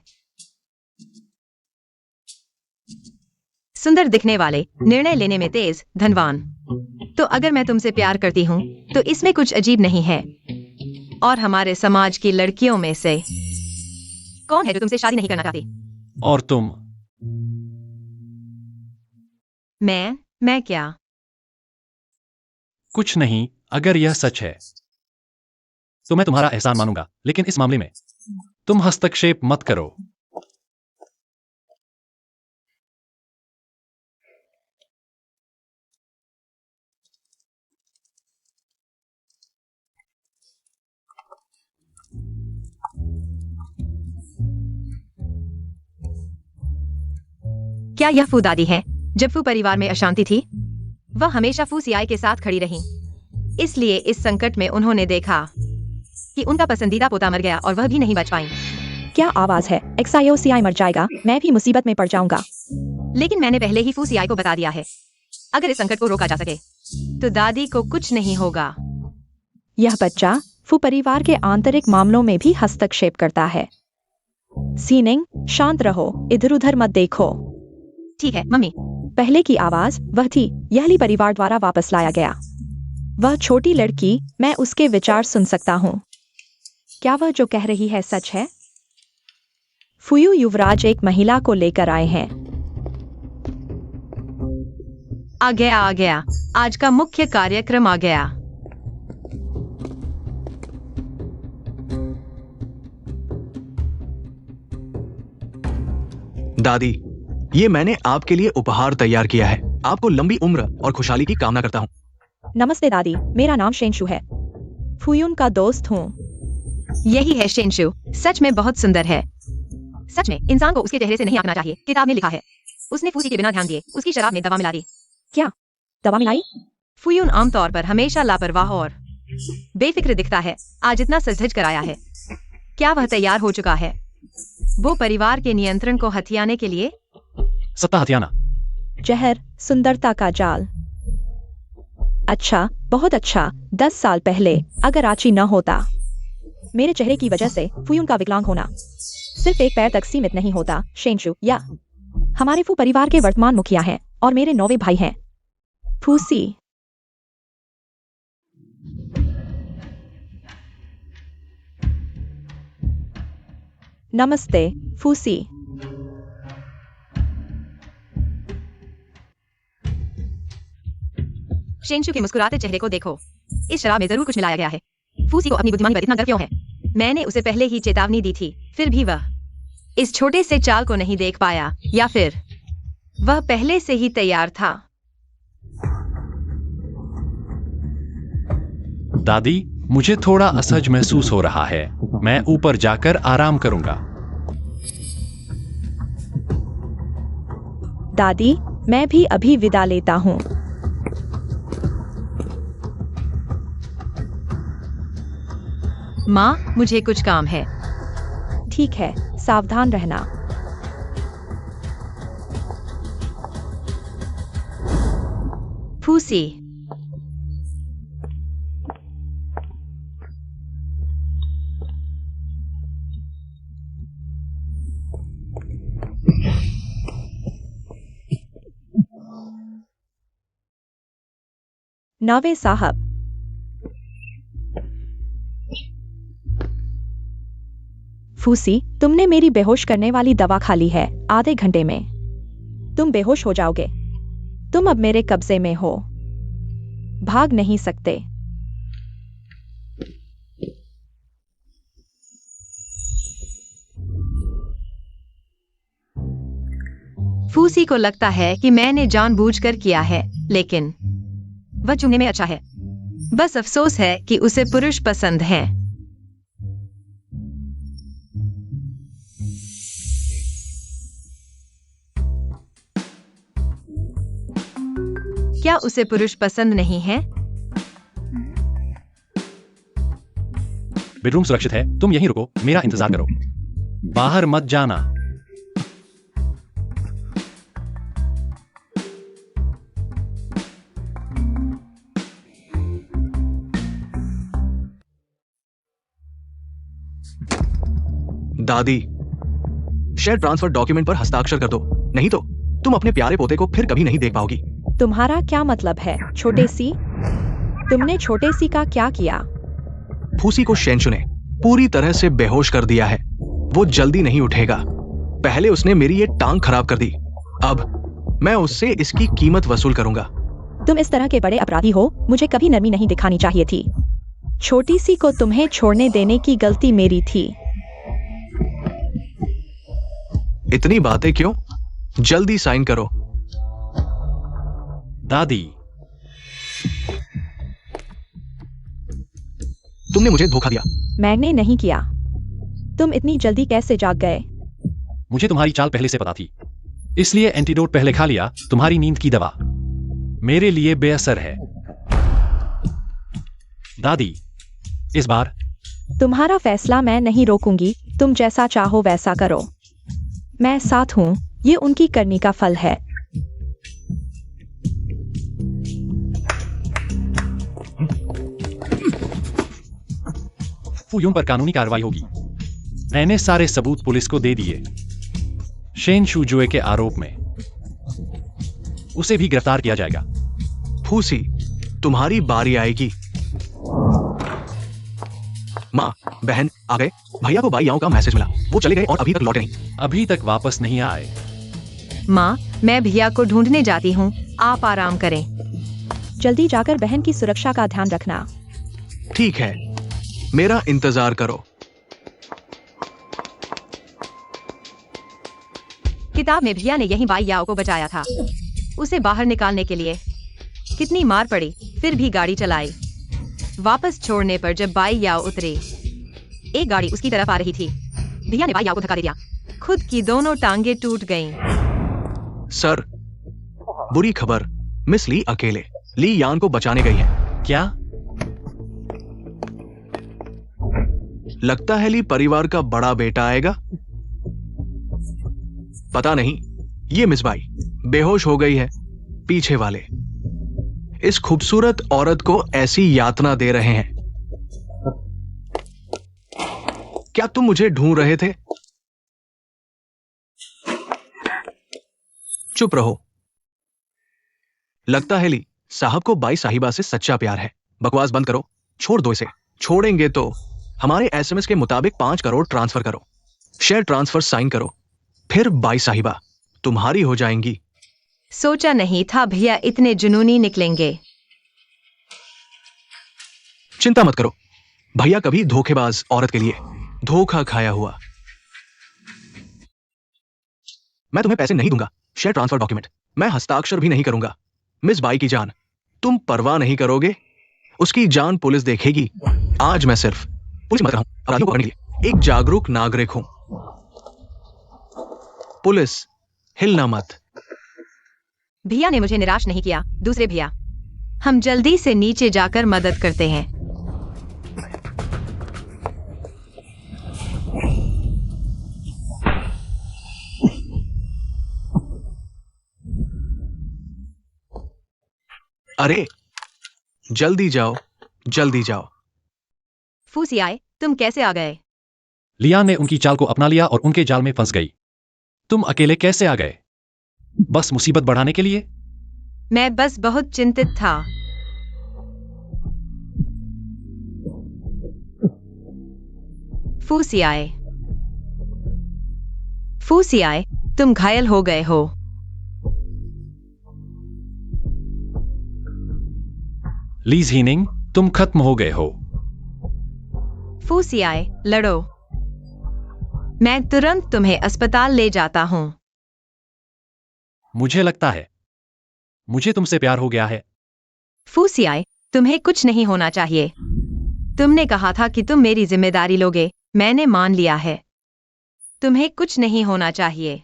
Speaker 1: सुंदर दिखने वाले, निर्णय लेने में तेज, धनवान। तो अगर मैं तुमसे प्यार करती हूँ तो इसमें कुछ अजीब नहीं है। और हमारे समाज की लड़कियों में से कौन है जो तुमसे शादी नहीं करना चाहती?
Speaker 4: और तुम?
Speaker 1: मैं क्या?
Speaker 4: कुछ नहीं। अगर यह सच है तो मैं तुम्हारा एहसान मानूंगा, लेकिन इस मामले में तुम हस्तक्षेप मत करो।
Speaker 1: क्या यह फू दादी है? जब फू परिवार में अशांति थी, वह हमेशा फू सियाई के साथ खड़ी रही। इसलिए इस संकट में उन्होंने देखा कि उनका पसंदीदा पोता मर गया और वह भी नहीं बच पाई।
Speaker 3: क्या आवाज है? XIOCI मर जाएगा, मैं भी मुसीबत में पड़ जाऊंगा।
Speaker 1: लेकिन मैंने पहले ही फू सियाई को बता दिया है, अगर इस संकट को रोका जा सके तो दादी को कुछ नहीं होगा।
Speaker 3: यह बच्चा फू परिवार के आंतरिक मामलों में भी हस्तक्षेप करता है। सीनिंग, शांत रहो, इधर उधर मत देखो।
Speaker 1: ठीक है मम्मी।
Speaker 3: पहले की आवाज वह थी, यह ली परिवार द्वारा वापस लाया गया। वह छोटी लड़की, मैं उसके विचार सुन सकता हूँ। क्या वह जो कह रही है सच है? फुयू युवराज एक महिला को लेकर आए हैं।
Speaker 1: आ गया। आज का मुख्य कार्यक्रम आ गया।
Speaker 2: दादी, ये मैंने आपके लिए उपहार तैयार किया है। आपको लंबी उम्र और खुशहाली की कामना करता हूँ।
Speaker 3: नमस्ते दादी, मेरा नाम शेंशु है। फुयुन का दोस्त हूँ।
Speaker 1: यही है शेंशु, सच में बहुत सुंदर है। सच में इंसान को उसके चेहरे से नहीं आंकना चाहिए। किताब में लिखा है, उसने फूसी के बिना ध्यान दिए उसकी शराब में दवा मिला दी।
Speaker 3: क्या दवा मिलाई?
Speaker 1: फुयुन आमतौर पर हमेशा लापरवाह और बेफिक्र दिखता है। आज इतना सज-धज कर आया है। क्या वह तैयार हो चुका है वो परिवार के नियंत्रण को हथियाने के लिए?
Speaker 4: सत्ता हथियाना।
Speaker 3: जहर, सुंदरता का जाल। अच्छा, बहुत अच्छा। 10 साल पहले अगर आची न होता, मेरे चेहरे की वजह से फुयुन का विकलांग होना सिर्फ एक पैर तक सीमित नहीं होता। शेंशु या हमारे फू परिवार के वर्तमान मुखिया हैं और मेरे 9 भाई हैं। फूसी। नमस्ते फूसी।
Speaker 1: शेंशु के मुस्कुराते चेहरे को देखो। इस शराब में जरूर कुछ मिलाया गया है। फूसी को अपनी बुद्धिमानी पर इतना गर्व क्यों है? मैंने उसे पहले ही चेतावनी दी थी, फिर भी वह इस छोटे से चाल को नहीं देख पाया, या फिर वह पहले से ही तैयार था।
Speaker 4: दादी, मुझे थोड़ा असहज महसूस हो रहा है। मैं ऊपर जाकर आराम करूंगा।
Speaker 3: दादी, मैं भी अभी विदा लेता हूँ।
Speaker 1: माँ, मुझे कुछ काम है।
Speaker 3: ठीक है, सावधान रहना।
Speaker 1: फूसी।
Speaker 3: नावे साहब, फूसी, तुमने मेरी बेहोश करने वाली दवा खा ली है। आधे घंटे में तुम बेहोश हो जाओगे। तुम अब मेरे कब्जे में हो, भाग नहीं सकते।
Speaker 1: फूसी को लगता है कि मैंने जानबूझकर किया है, लेकिन वह चुनने में अच्छा है। बस अफसोस है कि उसे पुरुष पसंद हैं। क्या उसे पुरुष पसंद नहीं है?
Speaker 4: बेडरूम सुरक्षित है, तुम यहीं रुको, मेरा इंतजार करो, बाहर मत जाना।
Speaker 2: दादी, शेयर ट्रांसफर डॉक्यूमेंट पर हस्ताक्षर कर दो, नहीं तो तुम अपने प्यारे पोते को फिर कभी नहीं देख पाओगी।
Speaker 3: तुम्हारा क्या मतलब है, छोटे सी? तुमने छोटे सी का क्या किया?
Speaker 2: फूसी को शेंशु ने पूरी तरह से बेहोश कर दिया है। वो जल्दी नहीं उठेगा। पहले उसने मेरी ये टांग खराब कर दी, अब मैं उससे इसकी कीमत वसूल करूंगा।
Speaker 3: तुम इस तरह के बड़े अपराधी हो, मुझे कभी नरमी नहीं दिखानी चाहिए थी। छोटी सी को तुम्हें छोड़ने देने की गलती मेरी थी।
Speaker 2: इतनी बातें क्यों? जल्दी साइन करो।
Speaker 4: दादी,
Speaker 2: तुमने मुझे धोखा दिया।
Speaker 3: मैंने नहीं किया। तुम इतनी जल्दी कैसे जाग गए?
Speaker 4: मुझे तुम्हारी चाल पहले से पता थी, इसलिए एंटीडोट पहले खा लिया। तुम्हारी नींद की दवा मेरे लिए बेअसर है। दादी, इस बार
Speaker 3: तुम्हारा फैसला मैं नहीं रोकूंगी। तुम जैसा चाहो वैसा करो, मैं साथ हूं। ये उनकी करनी का फल है।
Speaker 4: फूयून पर कानूनी कार्रवाई होगी। मैंने सारे सबूत पुलिस को दे दिए। शेन शूजुए के आरोप में उसे भी गिरफ्तार किया जाएगा।
Speaker 2: फूसी, तुम्हारी बारी आएगी। माँ, बहन आ गए। भैया को बाईयाओं का मैसेज मिला, वो चले गए और अभी तक लौटे नहीं।
Speaker 4: अभी तक वापस नहीं आए।
Speaker 1: माँ, मैं भैया को ढूंढने जाती हूँ, आप आराम करें।
Speaker 3: जल्दी जाकर बहन की सुरक्षा का ध्यान रखना।
Speaker 2: ठीक है, मेरा इंतजार करो।
Speaker 1: किताब में भैया ने यही बाई याओ को बचाया था, उसे बाहर निकालने के लिए कितनी मार पड़ी, फिर भी गाड़ी चलाई। वापस छोड़ने पर जब बाई याओ उतरे, एक गाड़ी उसकी तरफ आ रही थी। भैया ने बाई याओ को धक्का दे दिया, खुद की दोनों टांगे टूट गईं।
Speaker 2: सर, बुरी खबर, मिस ली अकेले ली यान को बचाने गई है।
Speaker 4: क्या?
Speaker 2: लगता है ली परिवार का बड़ा बेटा आएगा। पता नहीं, ये मिस बाई बेहोश हो गई है। पीछे वाले इस खूबसूरत औरत को ऐसी यातना दे रहे हैं। क्या तुम मुझे ढूंढ रहे थे? चुप रहो। लगता है ली साहब को बाई साहिबा से सच्चा प्यार है। बकवास बंद करो, छोड़ दो इसे। छोड़ेंगे तो हमारे एसएमएस के मुताबिक 5 करोड़ ट्रांसफर करो, शेयर ट्रांसफर साइन करो, फिर बाई साहिबा तुम्हारी हो जाएंगी।
Speaker 1: सोचा नहीं था भैया इतने जुनूनी निकलेंगे।
Speaker 2: चिंता मत करो, भैया कभी धोखेबाज औरत के लिए धोखा खाया हुआ। मैं तुम्हें पैसे नहीं दूंगा, शेयर ट्रांसफर डॉक्यूमेंट मैं हस्ताक्षर भी नहीं करूंगा। मिस बाई की जान तुम परवाह नहीं करोगे, उसकी जान पुलिस देखेगी। आज मैं सिर्फ पुलिस मत रहा हूं, अपराधियों को पकड़ने के लिए एक जागरूक नागरिक हूं। पुलिस, हिलना मत।
Speaker 1: भैया ने मुझे निराश नहीं किया। दूसरे भैया, हम जल्दी से नीचे जाकर मदद करते हैं।
Speaker 2: अरे जल्दी जाओ, जल्दी जाओ।
Speaker 1: फूसी आए, तुम कैसे आ गए?
Speaker 4: लिया ने उनकी चाल को अपना लिया और उनके जाल में फंस गई। तुम अकेले कैसे आ गए? बस मुसीबत बढ़ाने के लिए?
Speaker 1: मैं बस बहुत चिंतित था। फूसियाए, फूसियाए, तुम घायल हो गए हो।
Speaker 4: ली जीनिंग, तुम खत्म हो गए हो।
Speaker 1: फूसियाए, लड़ो। मैं तुरंत तुम्हें अस्पताल ले जाता हूं।
Speaker 4: मुझे लगता है मुझे तुमसे प्यार हो गया है।
Speaker 1: फूसियाए, तुम्हें कुछ नहीं होना चाहिए। तुमने कहा था कि तुम मेरी जिम्मेदारी लोगे, मैंने मान लिया है। तुम्हें कुछ नहीं होना चाहिए।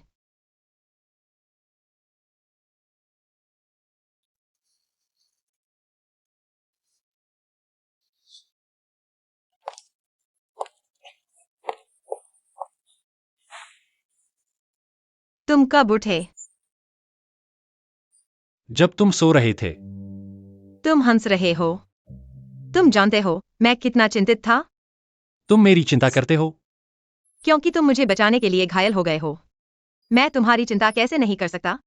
Speaker 1: तुम कब उठे?
Speaker 4: जब तुम सो रहे थे।
Speaker 1: तुम हंस रहे हो। तुम जानते हो मैं कितना चिंतित था,
Speaker 4: तुम मेरी चिंता करते हो।
Speaker 1: क्योंकि तुम मुझे बचाने के लिए घायल हो गए हो। मैं तुम्हारी चिंता कैसे नहीं कर सकता?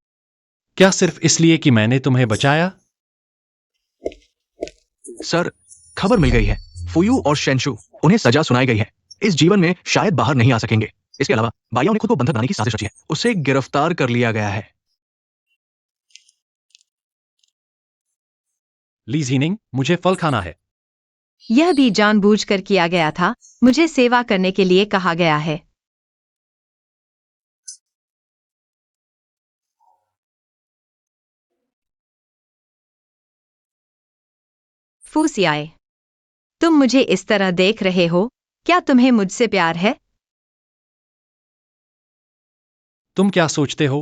Speaker 4: क्या सिर्फ इसलिए कि मैंने तुम्हें बचाया?
Speaker 2: सर, खबर मिल गई है। फुयू और शेंशु, उन्हें सजा सुनाई गई है। इस जीवन में शायद बाहर नहीं आ सकेंगे। इसके अलावा बाइयों ने खुद को बंधक बनाने की साजिश रची है। उसे गिरफ्तार कर लिया गया है।
Speaker 4: ली जीनिंग, मुझे फल खाना है।
Speaker 1: यह भी जानबूझकर किया गया था। मुझे सेवा करने के लिए कहा गया है। फूसियाए, तुम मुझे इस तरह देख रहे हो, क्या तुम्हें मुझसे प्यार है?
Speaker 4: तुम क्या सोचते हो?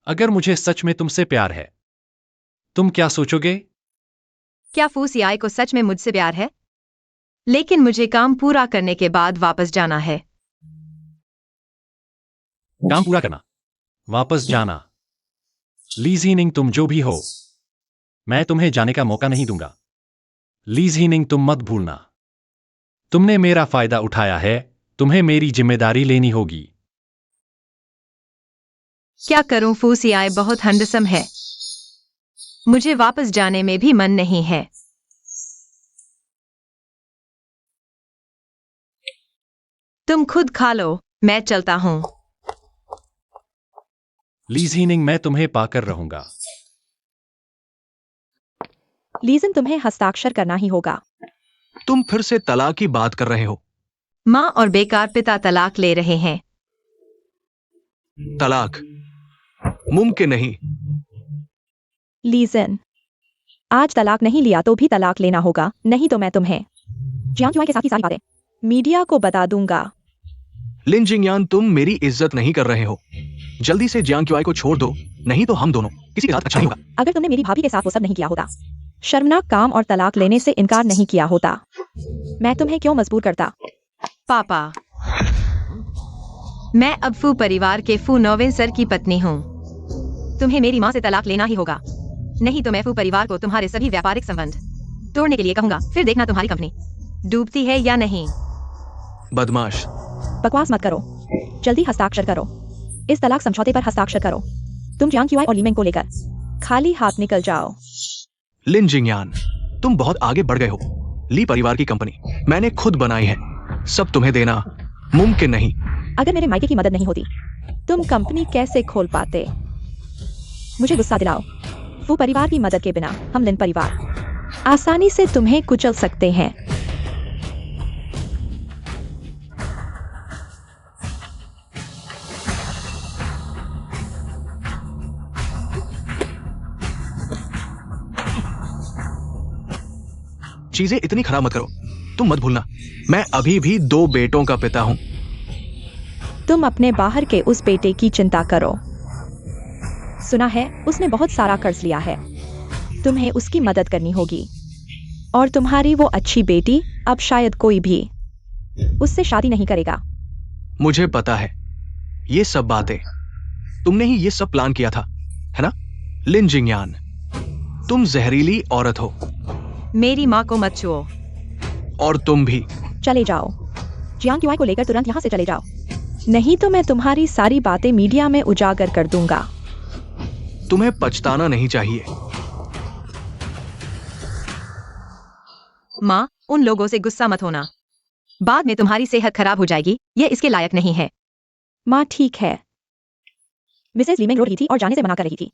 Speaker 4: अगर मुझे सच में तुमसे प्यार है, तुम क्या सोचोगे?
Speaker 1: क्या फूसियाए को सच में मुझसे प्यार है? लेकिन मुझे काम पूरा करने के बाद वापस जाना है।
Speaker 4: काम पूरा करना, वापस जाना। ली जीनिंग, तुम जो भी हो, मैं तुम्हें जाने का मौका नहीं दूंगा। ली जीनिंग, तुम मत भूलना, तुमने मेरा फायदा उठाया है, तुम्हें मेरी जिम्मेदारी लेनी होगी।
Speaker 1: क्या करूं, फूसियाए बहुत हैंडसम है। मुझे वापस जाने में भी मन नहीं है। तुम खुद खा लो, मैं चलता हूं।
Speaker 4: ली जीनिंग, मैं तुम्हें पाकर रहूंगा।
Speaker 3: लीजन, तुम्हें हस्ताक्षर करना ही होगा।
Speaker 2: तुम फिर से तलाक की बात कर रहे हो।
Speaker 1: माँ और बेकार पिता तलाक ले रहे हैं।
Speaker 2: तलाक मुमकिन नहीं।
Speaker 3: लीजन, आज तलाक नहीं लिया तो भी तलाक लेना होगा, नहीं तो मैं तुम्हें जियांग युआई के साथ ही सारी बातें मीडिया को बता दूंगा।
Speaker 2: लिन जिंगयान, तुम मेरी इज्जत नहीं कर रहे हो। जल्दी से जियांग क्युआई को छोड़ दो, नहीं तो हम दोनों किसी के साथ अच्छा नहीं होगा।
Speaker 3: अगर तुमने मेरी भाभी के साथ वो सब नहीं किया होता, शर्मनाक काम और तलाक लेने से इनकार नहीं किया होता, मैं तुम्हें क्यों मजबूर करता?
Speaker 1: पापा, मैं अब फू परिवार के फू नौवें सर की पत्नी हूँ। तुम्हें मेरी माँ से तलाक लेना ही होगा, नहीं तो मैं फू परिवार को तुम्हारे सभी व्यापारिक संबंध तोड़ने के लिए कहूंगा। फिर देखना तुम्हारी कंपनी डूबती है या नहीं।
Speaker 2: बदमाश।
Speaker 3: बकवास मत करो, जल्दी हस्ताक्षर करो। इस तलाक समझौते पर हस्ताक्षर करो। तुम जियांग क्युआई और लीमेंग को लेकर खाली हाथ निकल जाओ।
Speaker 2: लिन जिंगयान, तुम बहुत आगे बढ़ गए हो। ली परिवार की कंपनी मैंने खुद बनाई है, सब तुम्हें देना मुमकिन नहीं।
Speaker 3: अगर मेरे मायके की मदद नहीं होती, तुम कंपनी कैसे खोल पाते? मुझे गुस्सा दिलाओ। वो परिवार की मदद के बिना हम लिन परिवार आसानी से तुम्हें कुचल सकते हैं।
Speaker 2: चीजें इतनी खराब मत करो। तुम मत भूलना, मैं अभी भी 2 बेटों का पिता हूं।
Speaker 3: तुम अपने बाहर के उस बेटे की चिंता करो। सुना है उसने बहुत सारा कर्ज लिया है, तुम्हें उसकी मदद करनी होगी। और तुम्हारी वो अच्छी बेटी अब शायद कोई भी उससे शादी नहीं करेगा।
Speaker 2: मुझे पता है, ये सब बातें तुमने ही ये सब प्लान किया था, है ना? लिन जिंगयान, तुम जहरीली औरत हो।
Speaker 1: मेरी माँ को मत छुओ।
Speaker 2: और तुम भी।
Speaker 3: चले जाओ, जियांग क्युआई को लेकर तुरंत यहाँ से चले जाओ, नहीं तो मैं तुम्हारी सारी बातें मीडिया में उजागर कर दूंगा।
Speaker 2: तुम्हें पछताना नहीं चाहिए।
Speaker 1: माँ, उन लोगों से गुस्सा मत होना। बाद में तुम्हारी सेहत खराब हो जाएगी, ये इसके लायक नहीं है।
Speaker 3: माँ ठीक है। मिसेस लीमिंग रो रही थी और जाने से मना कर रही थी।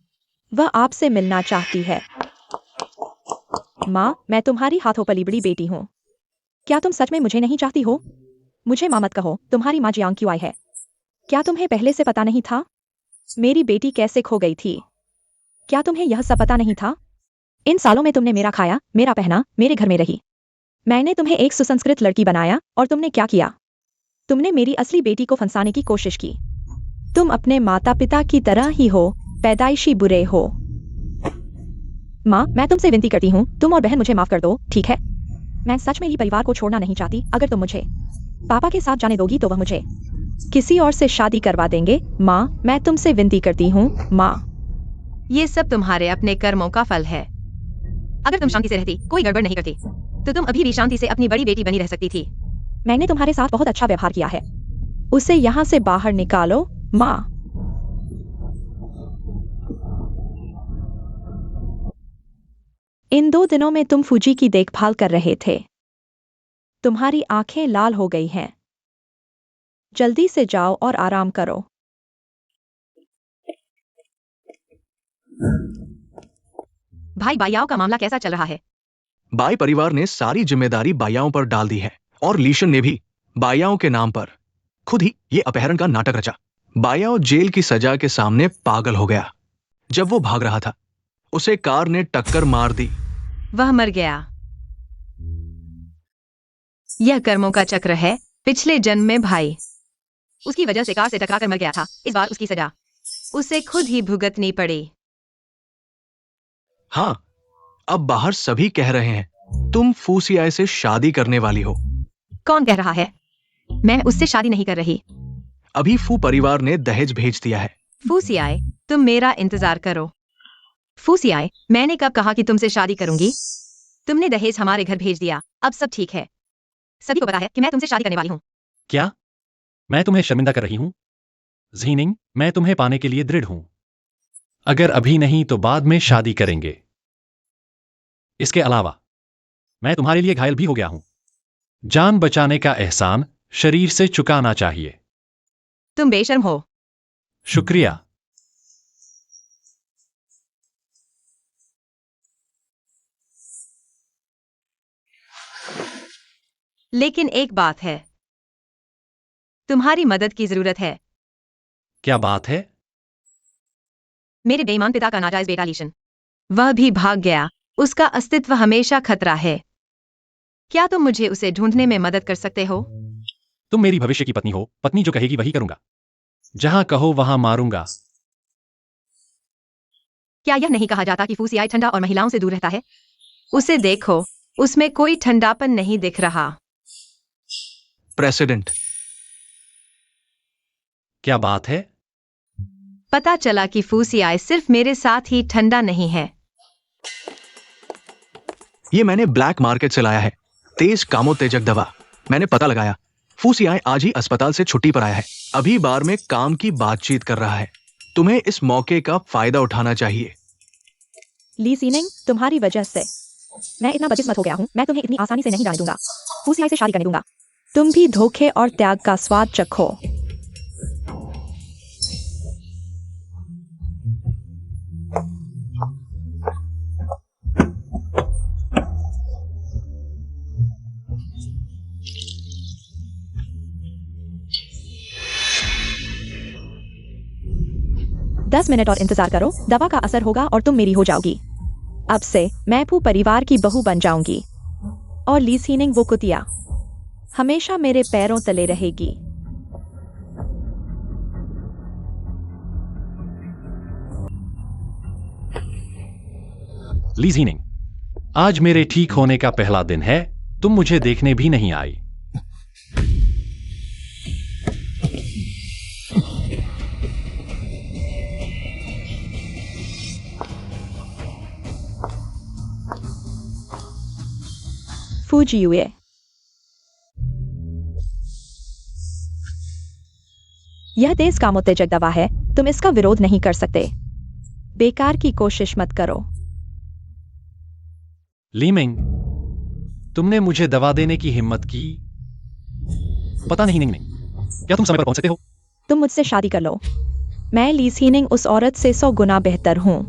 Speaker 3: वह आपसे मिलना चाहती है। माँ, मैं तुम्हारी हाथों पली बड़ी बेटी हूँ। क्या तुम सच में मुझे नहीं चाहती हो? मुझे माँ मत कहो, तुम्हारी माँ जियांग क्यों आई है? क्या तुम्हें पहले से पता नहीं था? मेरी बेटी कैसे खो गई थी? क्या तुम्हें यह सब पता नहीं था? इन सालों में तुमने मेरा खाया, मेरा पहना, मेरे घर में रही। मैंने तुम्हें एक सुसंस्कृत लड़की बनाया और तुमने क्या किया? तुमने मेरी असली बेटी को फंसाने की कोशिश की। तुम अपने माता पिता की तरह ही हो, पैदाइशी बुरे हो। माँ, मैं तुमसे विनती करती हूँ, तुम और बहन मुझे माफ कर दो, ठीक है? मैं सच में ही परिवार को छोड़ना नहीं चाहती। अगर तुम मुझे पापा के साथ जाने दोगी तो वह मुझे किसी और से शादी करवा देंगे। माँ, मैं तुमसे विनती करती हूँ, माँ।
Speaker 1: ये सब तुम्हारे अपने कर्मों का फल है। अगर तुम शांति से रहती, कोई गड़बड़ नहीं करती, तो तुम अभी भी शांति से अपनी बड़ी बेटी बनी रह सकती थी।
Speaker 3: मैंने तुम्हारे साथ बहुत अच्छा व्यवहार किया है। उसे यहाँ से बाहर निकालो, माँ। इन 2 दिनों में तुम फूजी की देखभाल कर रहे थे। तुम्हारी आंखें लाल हो गई हैं। जल्दी से जाओ और आराम करो।
Speaker 1: भाई बायाओ का मामला कैसा चल रहा है?
Speaker 2: बाई परिवार ने सारी जिम्मेदारी बायाओं पर डाल दी है और लीशन ने भी बायाओं के नाम पर खुद ही ये अपहरण का नाटक रचा। बायाओ जेल की सजा के सामने पागल हो गया। जब वो भाग रहा था, उसे कार ने टक्कर मार दी।
Speaker 1: वह मर गया। यह कर्मों का चक्र है। पिछले जन्म में भाई उसकी वजह से कार से टकराकर मर गया था। इस बार उसकी सजा उसे खुद ही भुगतनी पड़ी।
Speaker 2: हाँ, अब बाहर सभी कह रहे हैं तुम फूसियाई से शादी करने वाली हो।
Speaker 1: कौन कह रहा है? मैं उससे शादी नहीं कर रही।
Speaker 2: अभी फू परिवार ने दहेज भेज दिया है।
Speaker 1: फूसियाई, तुम मेरा इंतजार करो। फूसियाई, मैंने कब कहा कि तुमसे शादी करूंगी? तुमने दहेज हमारे घर भेज दिया, अब सब ठीक है। सभी को पता है कि मैं तुमसे शादी करने वाली हूँ।
Speaker 4: क्या मैं तुम्हें शर्मिंदा कर रही हूं? जीनिंग, मैं तुम्हें पाने के लिए दृढ़ हूं। अगर अभी नहीं तो बाद में शादी करेंगे। इसके अलावा मैं तुम्हारे लिए घायल भी हो गया हूं। जान बचाने का एहसान शरीर से चुकाना चाहिए।
Speaker 1: तुम बेशर्म हो।
Speaker 4: शुक्रिया।
Speaker 1: लेकिन एक बात है, तुम्हारी मदद की जरूरत है।
Speaker 4: क्या बात है?
Speaker 1: मेरे बेईमान पिता का नाजायज बेटा लीशन, वह भी भाग गया। उसका अस्तित्व हमेशा खतरा है। क्या तुम मुझे उसे ढूंढने में मदद कर सकते हो?
Speaker 4: तुम मेरी भविष्य की पत्नी हो। पत्नी जो कहेगी वही करूंगा। जहां कहो वहां मारूंगा।
Speaker 1: क्या यह नहीं कहा जाता कि फूसियाई ठंडा और महिलाओं से दूर रहता है? उसे देखो, उसमें कोई ठंडापन नहीं दिख रहा।
Speaker 2: प्रेसिडेंट,
Speaker 4: क्या बात है?
Speaker 1: पता चला कि फूसियाई सिर्फ मेरे साथ ही ठंडा नहीं है।
Speaker 2: ये मैंने ब्लैक मार्केट से लाया है। तेज कामोत्तेजक दवा। मैंने पता लगाया, फूसियाई आज ही अस्पताल से छुट्टी पर आया है। अभी बार में काम की बातचीत कर रहा है। तुम्हें इस मौके का फायदा उठाना चाहिए।
Speaker 3: ली सीनिंग, तुम्हारी वजह से मैं इतना बदकिस्मत हो गया हूँ। मैं तुम्हें इतनी आसानी से नहीं जाने दूंगा। फूसियाई से शादी करने दूंगा। तुम भी धोखे और त्याग का स्वाद चखो। दस मिनट और इंतजार करो। दवा का असर होगा और तुम मेरी हो जाओगी। अब से मैं फू परिवार की बहू बन जाऊंगी और ली सीनिंग वो कुतिया हमेशा मेरे पैरों तले रहेगी।
Speaker 4: ली जीनिंग, आज मेरे ठीक होने का पहला दिन है। तुम मुझे देखने भी नहीं आई।
Speaker 3: फूजियुए, यह तेज कामोत्तेजक दवा है। तुम इसका विरोध नहीं कर सकते। बेकार की कोशिश मत करो।
Speaker 4: लीमिंग, तुमने मुझे दवा देने की हिम्मत की। पता नहीं निंग निंग, क्या तुम समय पर पहुंच सकते हो?
Speaker 3: तुम मुझसे शादी कर लो। मैं ली सीनिंग उस औरत से 100 गुना बेहतर हूँ।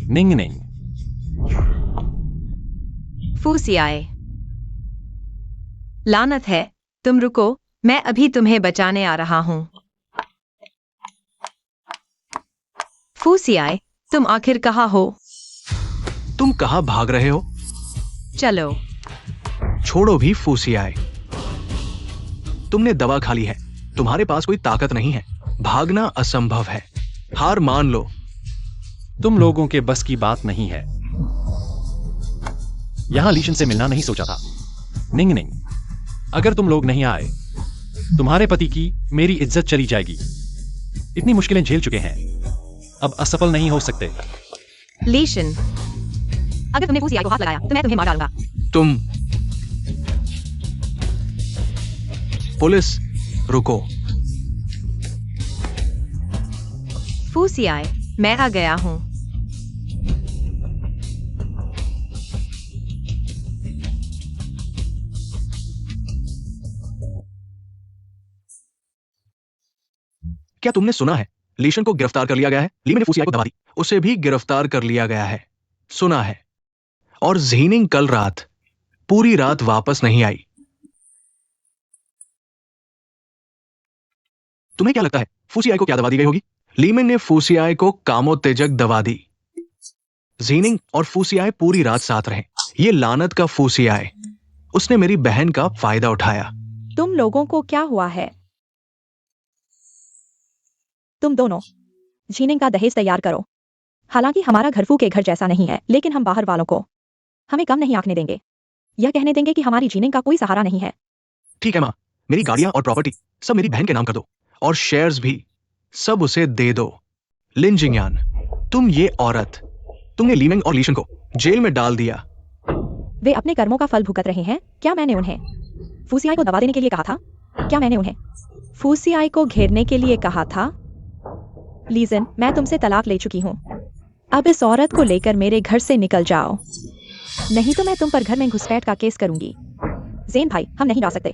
Speaker 4: निंग निंग,
Speaker 1: फूसियाए, लानत है। तुम रुको, मैं अभी तुम्हें बचाने आ रहा हूं। फूसियाए, तुम आखिर कहाँ हो?
Speaker 2: तुम कहाँ भाग रहे हो?
Speaker 1: चलो।
Speaker 2: छोड़ो भी फूसियाए। तुमने दवा खा ली है, तुम्हारे पास कोई ताकत नहीं है, भागना असंभव है, हार मान लो।
Speaker 4: तुम लोगों के बस की बात नहीं है। यहां लीशन से मिलना नहीं सोचा था। निंग निंग, अगर तुम लोग नहीं आए, तुम्हारे पति की मेरी इज्जत चली जाएगी। इतनी मुश्किलें झेल चुके हैं, अब असफल नहीं हो सकते।
Speaker 1: लीशन, अगर तुमने फूसियाए को हाथ लगाया तो मैं तुम्हें मार डालूंगा।
Speaker 2: तुम पुलिस, रुको।
Speaker 1: फूसियाए, मैं आ गया हूं।
Speaker 2: क्या तुमने सुना है? लीशन को गिरफ्तार कर लिया गया है। ली ने फूसियाए को दबा दी, उसे भी गिरफ्तार कर लिया गया है, सुना है। और ज़ीनिंग कल रात पूरी रात वापस नहीं आई। तुम्हें क्या लगता है फूसियाए को क्या दवा दी गई होगी? लीमिन ने फूसियाए को कामोत्तेजक दवा दी। ज़ीनिंग और फूसियाए पूरी रात साथ रहे। ये लानत का फूसियाए, उसने मेरी बहन का फायदा उठाया।
Speaker 3: तुम लोगों को क्या हुआ है? तुम दोनों जीनिंग का दहेज तैयार करो। हालांकि हमारा घर फू के घर जैसा नहीं है, लेकिन हम बाहर वालों को हमें कम नहीं आंकने देंगे। यह कहने देंगे कि हमारी जीनिंग का कोई सहारा नहीं है।
Speaker 2: ठीक है माँ, मेरी गाड़ियां और प्रॉपर्टी सब मेरी बहन के नाम कर दो, और शेयर्स भी सब उसे दे दो। लिन जिंगयान, तुम ये औरत, तुमने लीमेंग और लीशन को जेल में डाल दिया।
Speaker 3: वे अपने कर्मों का फल भुगत रहे हैं। क्या मैंने उन्हें फूसियाई को दबा देने के लिए कहा था? क्या मैंने उन्हें फूसियाई को घेरने के लिए कहा था? लीजन, मैं तुमसे तलाक ले चुकी हूँ। अब इस औरत को लेकर मेरे घर से निकल जाओ, नहीं तो मैं तुम पर घर में घुसपैठ का केस करूंगी। जेन भाई, हम नहीं जा सकते।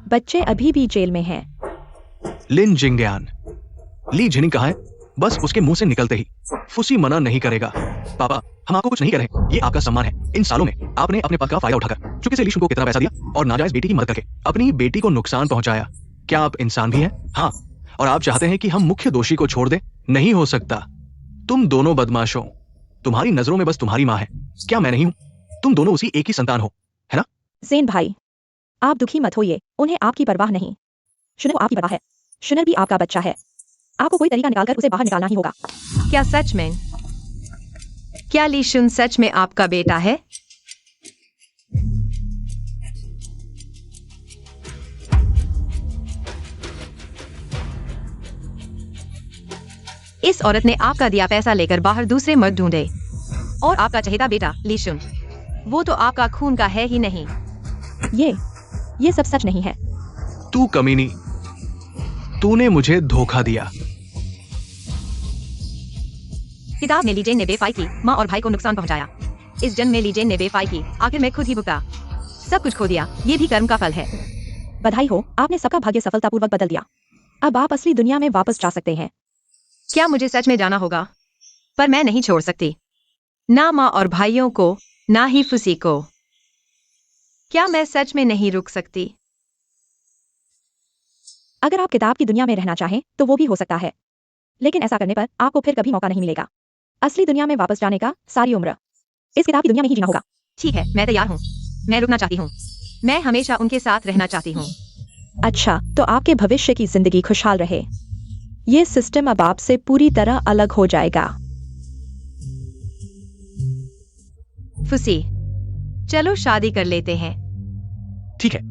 Speaker 3: बच्चे अभी भी जेल में हैं।
Speaker 2: लिन जिंगयान, ली जिनिंग कहाँ है? बस उसके मुंह से निकलते ही फुसी मना नहीं करेगा। पापा, हम आपको कुछ नहीं कह रहे, ये आपका सम्मान है। इन सालों में आपने अपने पद का फायदा उठाकर चुपके से लीशन को कितना पैसा दिया और नाजायज बेटी की मदद करके अपनी बेटी को नुकसान पहुंचाया। क्या आप इंसान भी हैं? हाँ। और आप चाहते हैं कि हम मुख्य दोषी को छोड़ दें? नहीं हो सकता। तुम दोनों बदमाशों, तुम्हारी नजरों में बस तुम्हारी माँ है, क्या मैं नहीं हूं? तुम दोनों उसी एक ही संतान हो, है ना?
Speaker 3: जेन भाई, आप दुखी मत होइए, उन्हें आपकी परवाह नहीं। शुनर को आपकी परवाह है। शुनर भी आपका बच्चा है। आपको कोई तरीका निकालकर उसे बाहर निकालना ही होगा।
Speaker 1: क्या सच में? क्या लीशन सच में आपका बेटा है? इस औरत ने आपका दिया पैसा लेकर बाहर दूसरे मर्द ढूंढे, और आपका चहेता बेटा लीशन, वो तो आपका खून का है ही नहीं।
Speaker 3: ये सब सच नहीं है।
Speaker 2: तू कमीनी, तूने मुझे धोखा दिया।
Speaker 1: किताब में लीजेन ने बेफाई की, माँ और भाई को नुकसान पहुंचाया। इस जन्म में लीजेन ने बेफाई की, आखिर में खुद ही भुगता। सब कुछ खो दिया, ये भी कर्म का फल है।
Speaker 3: बधाई हो, आपने सबका भाग्य सफलतापूर्वक बदल दिया। अब आप असली दुनिया में वापस जा सकते हैं।
Speaker 1: क्या मुझे सच में जाना होगा? पर मैं नहीं छोड़ सकती, ना माँ और भाइयों को, ना ही फुसी को। क्या मैं सच में नहीं रुक सकती?
Speaker 3: अगर आप किताब की दुनिया में रहना चाहें तो वो भी हो सकता है, लेकिन ऐसा करने पर आपको फिर कभी मौका नहीं मिलेगा असली दुनिया में वापस जाने का। सारी उम्र इस किताब की दुनिया में ही जीना होगा।
Speaker 1: ठीक है, मैं तैयार हूँ। मैं रुकना चाहती हूँ। मैं हमेशा उनके साथ रहना चाहती हूँ।
Speaker 3: अच्छा, तो आपके भविष्य की जिंदगी खुशहाल रहे। ये सिस्टम अब आपसे पूरी तरह अलग हो जाएगा।
Speaker 1: फुसी, चलो शादी कर लेते हैं।
Speaker 2: ठीक है।